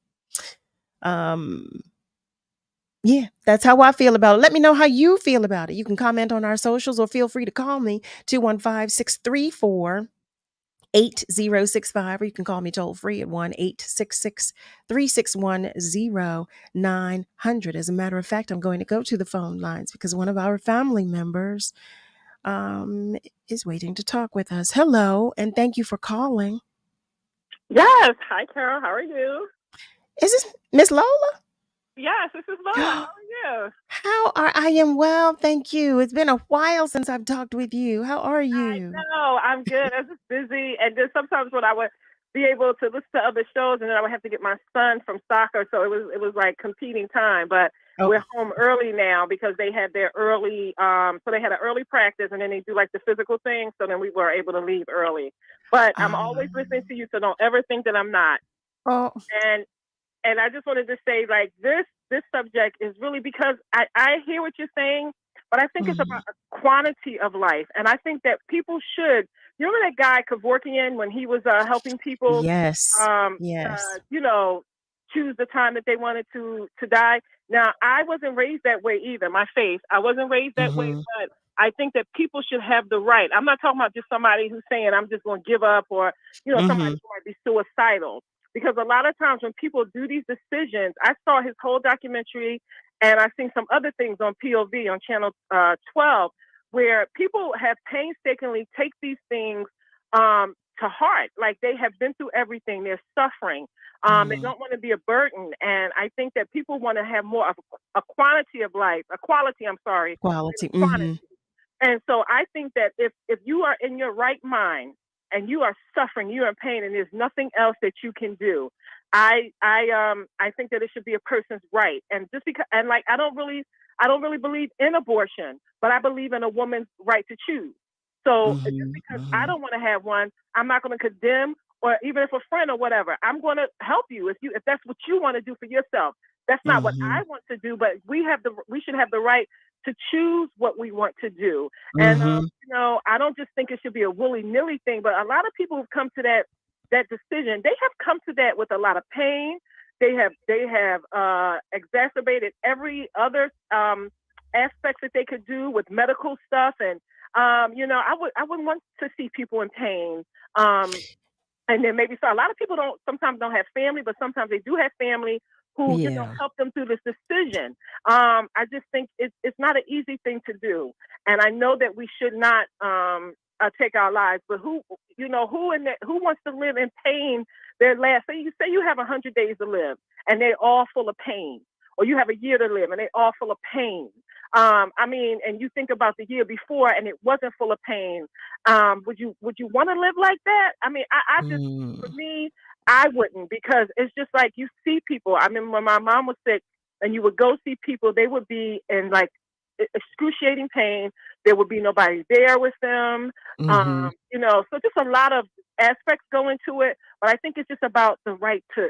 Yeah, that's how I feel about it. Let me know how you feel about it. You can comment on our socials or feel free to call me 215-634-8065, or you can call me toll free at 1-866-361-0900. As a matter of fact, I'm going to go to the phone lines because one of our family members is waiting to talk with us. Hello, and thank you for calling. Yes. Hi, Carol. How are you? Is this Miss Lola? Yes, this is Lola. How are you? I am well, thank you. It's been a while since I've talked with you. How are you? No, I'm good. I'm just busy. And then sometimes when I would be able to listen to other shows, and then I would have to get my son from soccer. So it was like competing time. But we're home early now because they had their early, so they had an early practice and then they do like the physical thing. So then we were able to leave early. But I'm always listening to you, so don't ever think that I'm not. Oh. And I just wanted to say, like, this subject is really because I hear what you're saying, but I think it's about a quantity of life. And I think that people should, you remember that guy Kevorkian when he was helping people, Yes. you know, choose the time that they wanted to die. Now, I wasn't raised that way either. My faith, I wasn't raised that way, but I think that people should have the right. I'm not talking about just somebody who's saying I'm just going to give up, or, you know, somebody who might be suicidal. Because a lot of times when people do these decisions, I saw his whole documentary and I've seen some other things on POV on channel 12, where people have painstakingly take these things to heart. Like, they have been through everything. They're suffering. They don't want to be a burden. And I think that people want to have more of a quality of life, quality. And so I think that if you are in your right mind and you are suffering, you're in pain, and there's nothing else that you can do, I think that it should be a person's right. And just because, and like, I don't really believe in abortion, but I believe in a woman's right to choose. So just because I don't want to have one, I'm not going to condemn, or even if a friend or whatever, I'm going to help you if that's what you want to do for yourself. That's not what I want to do, but we should have the right to choose what we want to do. And you know, I don't just think it should be a willy-nilly thing, but a lot of people who've come to that decision, they have come to that with a lot of pain. They have exacerbated every other aspect that they could do with medical stuff, and you know, I wouldn't want to see people in pain. And then maybe, so a lot of people sometimes don't have family, but sometimes they do have family who you know, help them through this decision. I just think it's not an easy thing to do, and I know that we should not take our lives. But who wants to live in pain? Their last, say you have 100 days to live, and they're all full of pain, or you have a year to live, and they're all full of pain. I mean, and you think about the year before, and it wasn't full of pain. Would you want to live like that? I mean, I just, for me, I wouldn't, because it's just like, you see people. I mean, when my mom was sick, and you would go see people, they would be in like excruciating pain. There would be nobody there with them. You know, so just a lot of aspects go into it. But I think it's just about the right to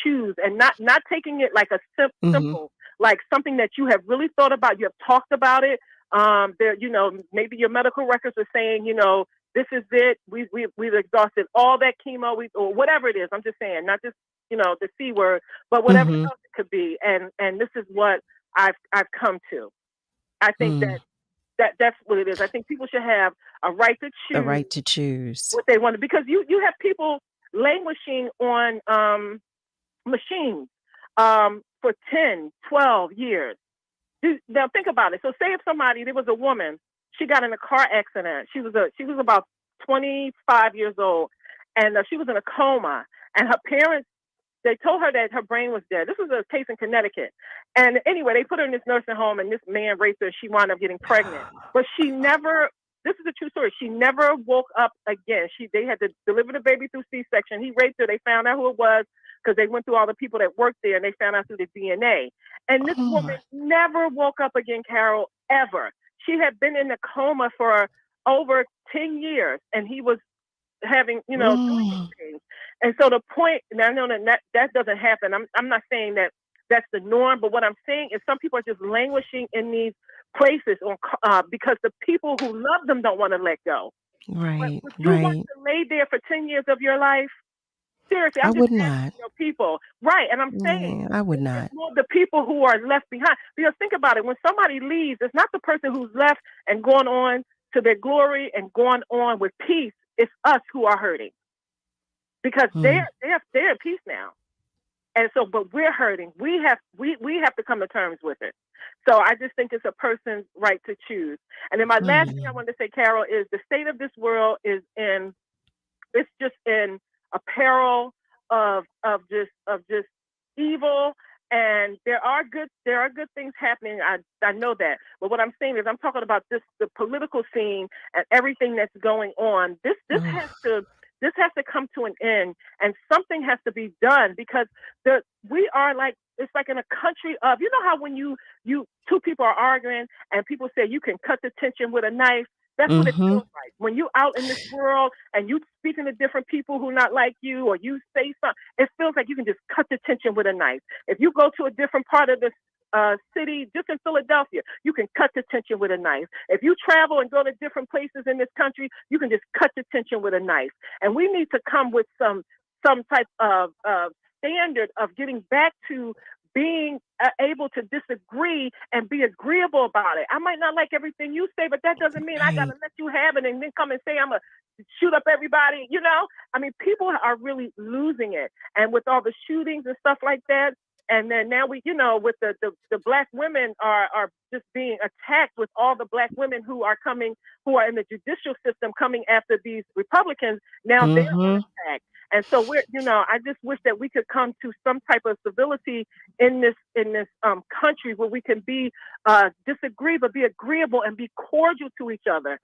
choose, and not taking it like a simple, like something that you have really thought about, you have talked about it. There, you know, maybe your medical records are saying, you know, this is it. We've exhausted all that chemo, or whatever it is. I'm just saying, not just, you know, the C word, but whatever else it could be. And this is what I've come to. I think that's what it is. I think people should have a right to choose. The right to choose what they want to, because you have people languishing on machines for 10, 12 years. Now think about it. So say if there was a woman, she got in a car accident. She was about 25 years old, and she was in a coma, and her parents, they told her that her brain was dead. This was a case in Connecticut. And anyway, they put her in this nursing home, and this man raped her. She wound up getting pregnant. But she never, this is a true story, she never woke up again. They had to deliver the baby through C-section. He raped her. They found out who it was because they went through all the people that worked there, and they found out through the DNA. And this woman never woke up again, Carol, ever. She had been in a coma for over 10 years, and he was having, you know, doing these things. And so the point, and I know that doesn't happen. I'm not saying that that's the norm, but what I'm saying is some people are just languishing in these places because the people who love them don't want to let go. Right, but you want to lay there for 10 years of your life? Seriously, I'm just asking people. Right, and I'm saying I would not. It's more the people who are left behind. Because think about it, when somebody leaves, it's not the person who's left and gone on to their glory and gone on with peace. It's us who are hurting. Because they're at peace now. And so, but we're hurting. We have to come to terms with it. So I just think it's a person's right to choose. And then my last thing I wanted to say, Carol, is the state of this world is just in a peril of just evil. And there are good things happening. I know that. But what I'm saying is, I'm talking about the political scene and everything that's going on. This has to come to an end, and something has to be done, because we are like it's like in a country of, you know how when you two people are arguing and people say you can cut the tension with a knife. That's what it feels like when you out in this world and you speaking to different people who not like you, or you say something. It feels like you can just cut the tension with a knife. If you go to a different part of the city, just in Philadelphia, you can cut the tension with a knife. If you travel and go to different places in this country, you can just cut the tension with a knife. And we need to come with some type of standard of getting back to being able to disagree and be agreeable about it. I might not like everything you say, but that doesn't mean I got to let you have it and then come and say I'm going to shoot up everybody. You know, I mean, people are really losing it. And with all the shootings and stuff like that, and then now we, you know, with the black women are just being attacked, with all the black women who are in the judicial system coming after these Republicans. Now they're attacked. And so I just wish that we could come to some type of civility in this country where we can be disagree but be agreeable and be cordial to each other.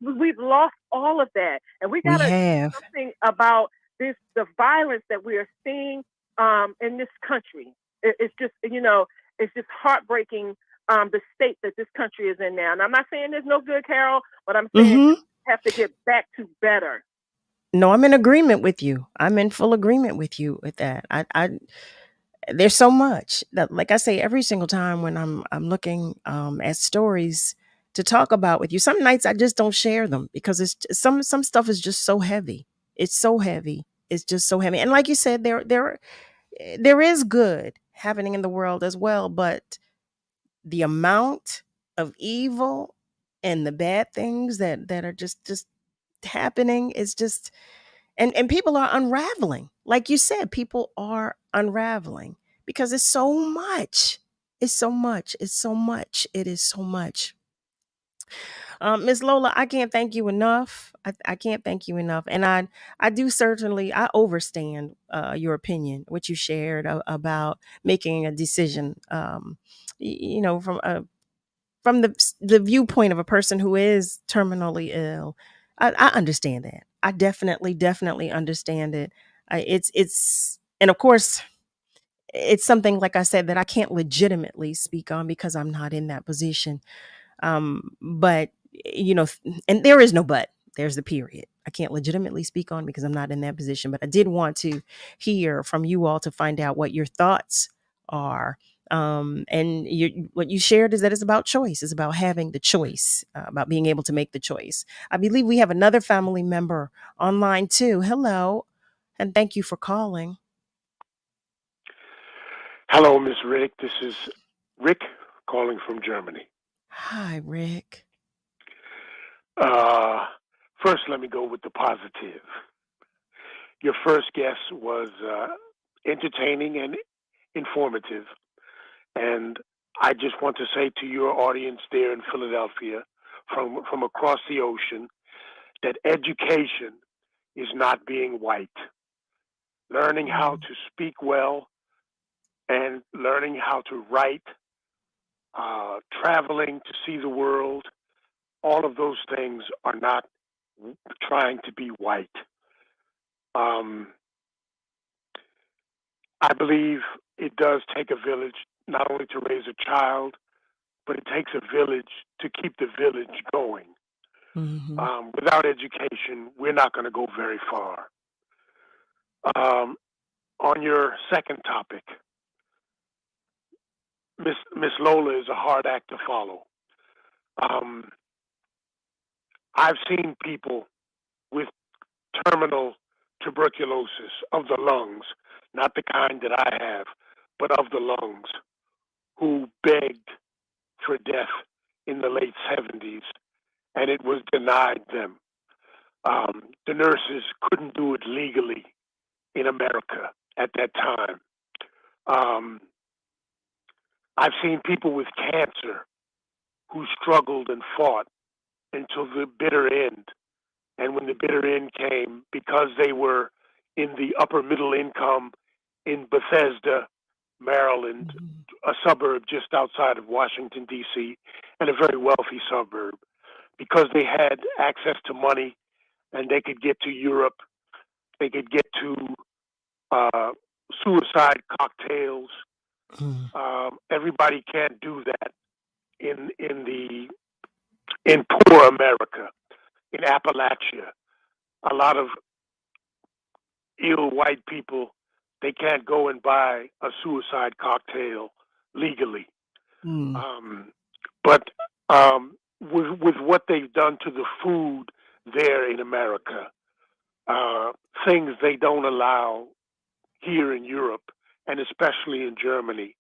We've lost all of that, and we got to do something about the violence that we are seeing in this country. It's just it's just heartbreaking the state that this country is in now. And I'm not saying there's no good, Carol, but I'm saying we have to get back to better. No, I'm in agreement with you. I'm in full agreement with you with that. I there's so much that, like I say, every single time when I'm looking at stories to talk about with you, some nights I just don't share them because it's some stuff is just so heavy. It's so heavy. It's just so heavy. And like you said, there is good happening in the world as well, but the amount of evil and the bad things that are just happening is just, and people are unraveling. Like you said, people are unraveling because it's so much. It's so much. It's so much. It is so much. Miss Lola, I can't thank you enough. I can't thank you enough. And I do certainly, I overstand your opinion, what you shared about making a decision, from the viewpoint of a person who is terminally ill. I understand that. I definitely understand it. And of course, it's something, like I said, that I can't legitimately speak on because I'm not in that position. But and there is no but. There's the period. I can't legitimately speak on because I'm not in that position. But I did want to hear from you all to find out what your thoughts are. And what you shared is that it's about choice. It's about having the choice, about being able to make the choice. I believe we have another family member online too. Hello, and thank you for calling. Hello, Miss Riddick. This is Rick calling from Germany. Hi, Rick. First, let me go with the positive. Your first guest was entertaining and informative. And I just want to say to your audience there in Philadelphia, from across the ocean, that education is not being white. Learning how to speak well and learning how to write, traveling to see the world, all of those things are not trying to be white. I believe it does take a village not only to raise a child, but it takes a village to keep the village going. Without education, we're not going to go very far. On your second topic, Miss Lola is a hard act to follow. I've seen people with terminal tuberculosis of the lungs, not the kind that I have, but of the lungs, who begged for death in the late 70s, and it was denied them. The nurses couldn't do it legally in America at that time. I've seen people with cancer who struggled and fought until the bitter end. And when the bitter end came, because they were in the upper middle income in Bethesda, Maryland, a suburb just outside of Washington, D.C., and a very wealthy suburb, because they had access to money and they could get to Europe, they could get to suicide cocktails, Everybody can't do that in poor America, in Appalachia. A lot of ill white people, they can't go and buy a suicide cocktail legally. But with what they've done to the food there in America, things they don't allow here in Europe, and especially in Germany,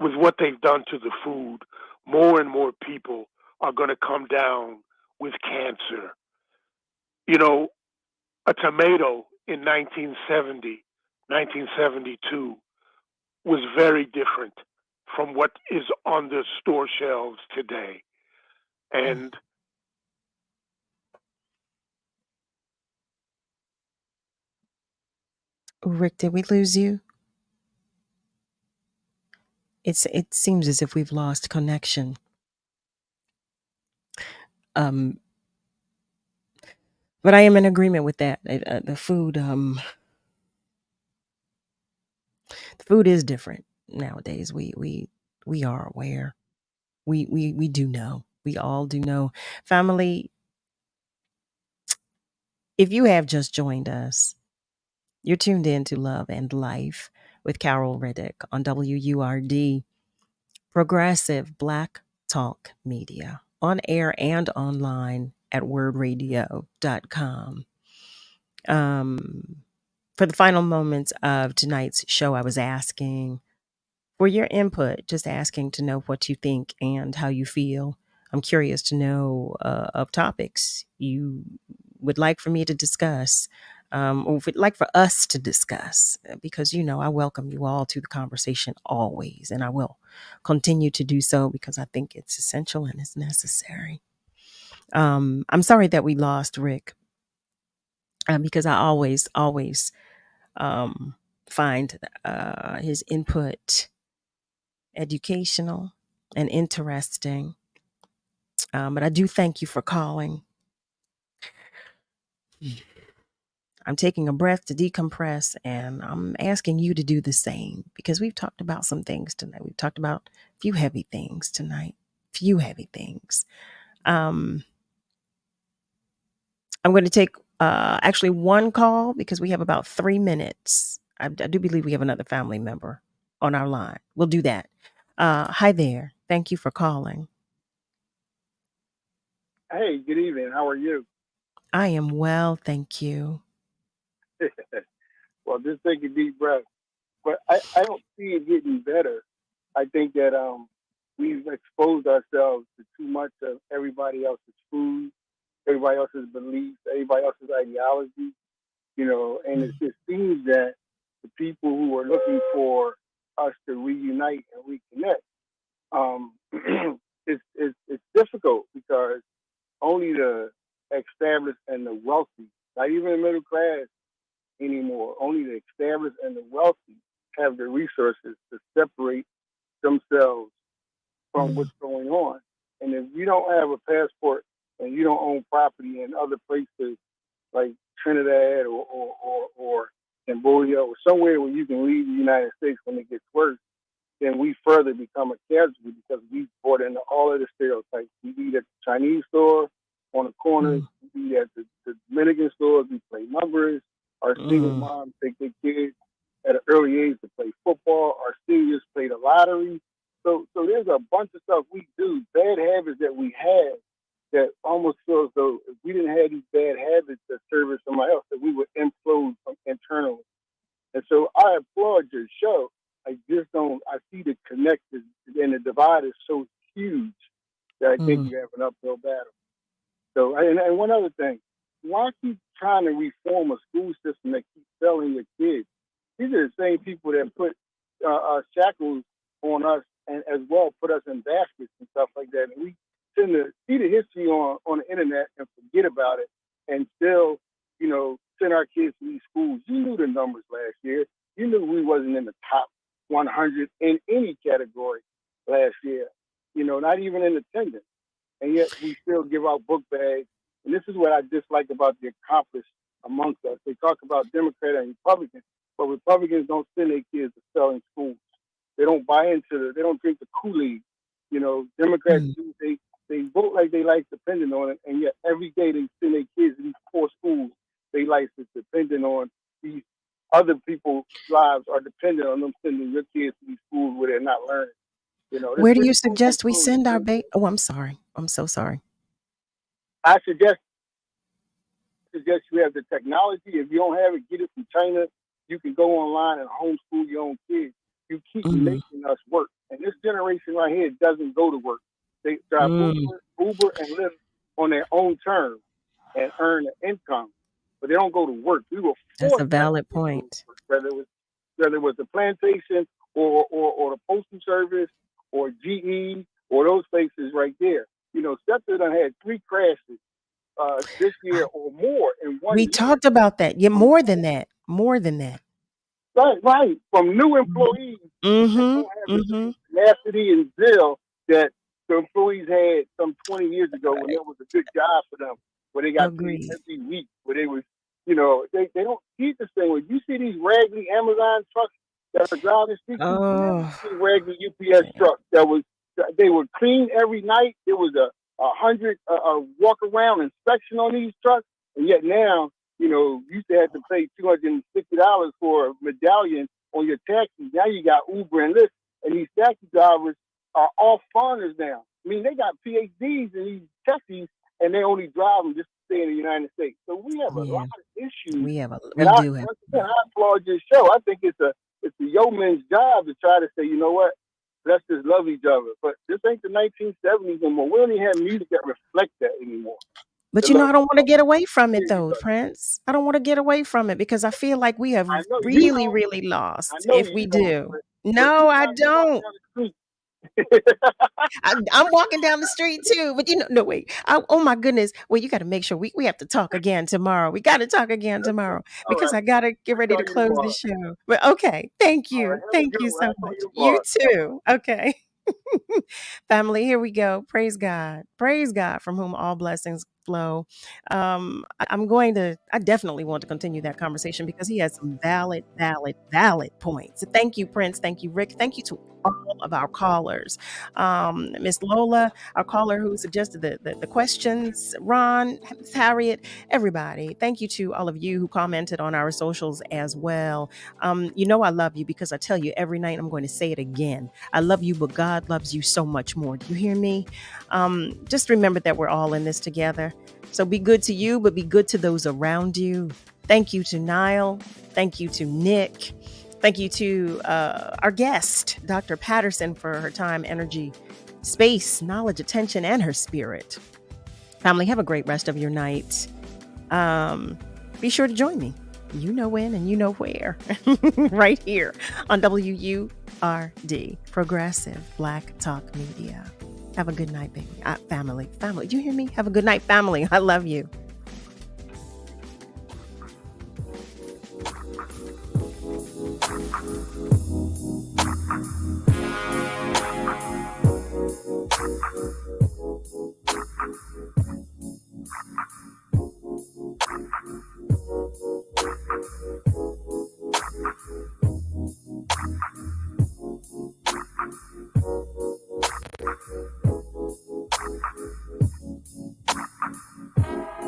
with what they've done to the food, more and more people are going to come down with cancer. You know, a tomato in 1970, 1972 was very different from what is on the store shelves today. And Rick, did we lose you? It seems as if we've lost connection. But I am in agreement with that. The food is different nowadays. We are aware. We do know. We all do know. Family, if you have just joined us, you're tuned in to Love and Life with Carol Riddick on WURD, Progressive Black Talk Media, on air and online at wordradio.com. For the final moments of tonight's show, I was asking for your input, just asking to know what you think and how you feel. I'm curious to know of topics you would like for me to discuss, or would like for us to discuss, because, you know, I welcome you all to the conversation always, and I will continue to do so because I think it's essential and it's necessary. I'm sorry that we lost Rick, because I always find his input educational and interesting. But I do thank you for calling. I'm taking a breath to decompress, and I'm asking you to do the same, because we've talked about some things tonight. We've talked about a few heavy things tonight. I'm going to take actually one call, because we have about 3 minutes. I do believe we have another family member on our line. We'll do that. Hi there. Thank you for calling. Hey, good evening. How are you? I am well, thank you. Well, just take a deep breath. But I don't see it getting better. I think that we've exposed ourselves to too much of everybody else's food, everybody else's beliefs, everybody else's ideology, you know, and it just seems that the people who are looking for us to reunite and reconnect, it's difficult, because only the established and the wealthy, not even the middle class anymore, only the established and the wealthy have the resources to separate themselves from what's going on. And if you don't have a passport and you don't own property in other places like Trinidad or Cambodia or somewhere where you can leave the United States when it gets worse, then we further become a casualty, because we bought into all of the stereotypes. We eat at the Chinese store on the corners, we eat at the Dominican stores, we play numbers. Our single moms take their kids at an early age to play football. Our seniors play the lottery. So there's a bunch of stuff we do, bad habits that we have, that almost feels as though if we didn't have these bad habits that service somebody else, that we would implode from internally. And so I applaud your show. I see the connection, and the divide is so huge that I think you have an uphill battle. So, and one other thing, why keep trying to reform a school system that keeps failing your kids? These are the same people that put shackles on us, and as well put us in baskets and stuff like that. And we tend to see the history on the internet and forget about it, and still, you know, send our kids to these schools. You knew the numbers last year. You knew we wasn't in the top 100 in any category last year, you know, not even in attendance. And yet we still give out book bags. And this is what I dislike about the accomplished amongst us. They talk about Democrat and Republicans, but Republicans don't send their kids to sell in schools. They don't buy into they don't drink the Kool-Aid. Democrats do. They vote like they life dependent on it, and yet every day they send their kids to these poor schools. Their life is dependent on these other people's lives are dependent on them sending your kids to these schools where they're not learning. Where do you suggest we send our baby? Oh, I'm sorry. I'm so sorry. I suggest you have the technology. If you don't have it, get it from China. You can go online and homeschool your own kids. You keep making us work. And this generation right here doesn't go to work. They drive Uber and live on their own terms and earn an income. But they don't go to work. We were forced. That's a valid point. Whether it was the plantation or the postal service or GE or those places right there. SEPTA done had 3 crashes this year or more in 1 year. We talked about that. Yeah, more than that. More than that. Right. From new employees, don't have the tenacity and zeal that the employees had some 20 years ago when there was a good job for them, where they got paid every week, where they was, they don't see the same way. You see these raggedy Amazon trucks that are driving streets. You see raggedy UPS trucks they were clean every night. There was a 100 walk around inspection on these trucks, and yet now, you used to have to pay $260 for a medallion on your taxis. Now you got Uber and Lyft, and these taxi drivers are all foreigners now. I mean, they got PhDs in these taxis, and they only drive them just to stay in the United States. So we have a lot of issues. We do have. I applaud your show. I think it's a yeoman's job to try to say, you know what, let's just love each other. But this ain't the 1970s anymore. We don't even have music that reflects that anymore. But I don't want to get away from it, though, Prince. I don't want to get away from it because I feel like we have really, really lost if we do. No, I don't. I'm walking down the street too, but no, wait. Oh my goodness. Well, you got to make sure we have to talk again tomorrow. We got to talk again tomorrow because I got to get ready to close the show. But okay. Thank you. Thank you so much. You too. Okay. Family, here we go. Praise God. Praise God, from whom all blessings flow. I definitely want to continue that conversation because he has some valid points. So thank you, Prince. Thank you, Rick. Thank you to all of our callers. Miss Lola, our caller who suggested the questions, Ron, Miss Harriet, everybody. Thank you to all of you who commented on our socials as well. I love you because I tell you every night, I'm going to say it again. I love you, but God loves you so much more. Do you hear me? Just remember that we're all in this together. So be good to you, but be good to those around you. Thank you to Niall. Thank you to Nick. Thank you to our guest, Dr. Patterson, for her time, energy, space, knowledge, attention, and her spirit. Family, have a great rest of your night. Be sure to join me. You know when and you know where. Right here on WURD, Progressive Black Talk Media. Have a good night, baby. Family. Do you hear me? Have a good night, family. I love you.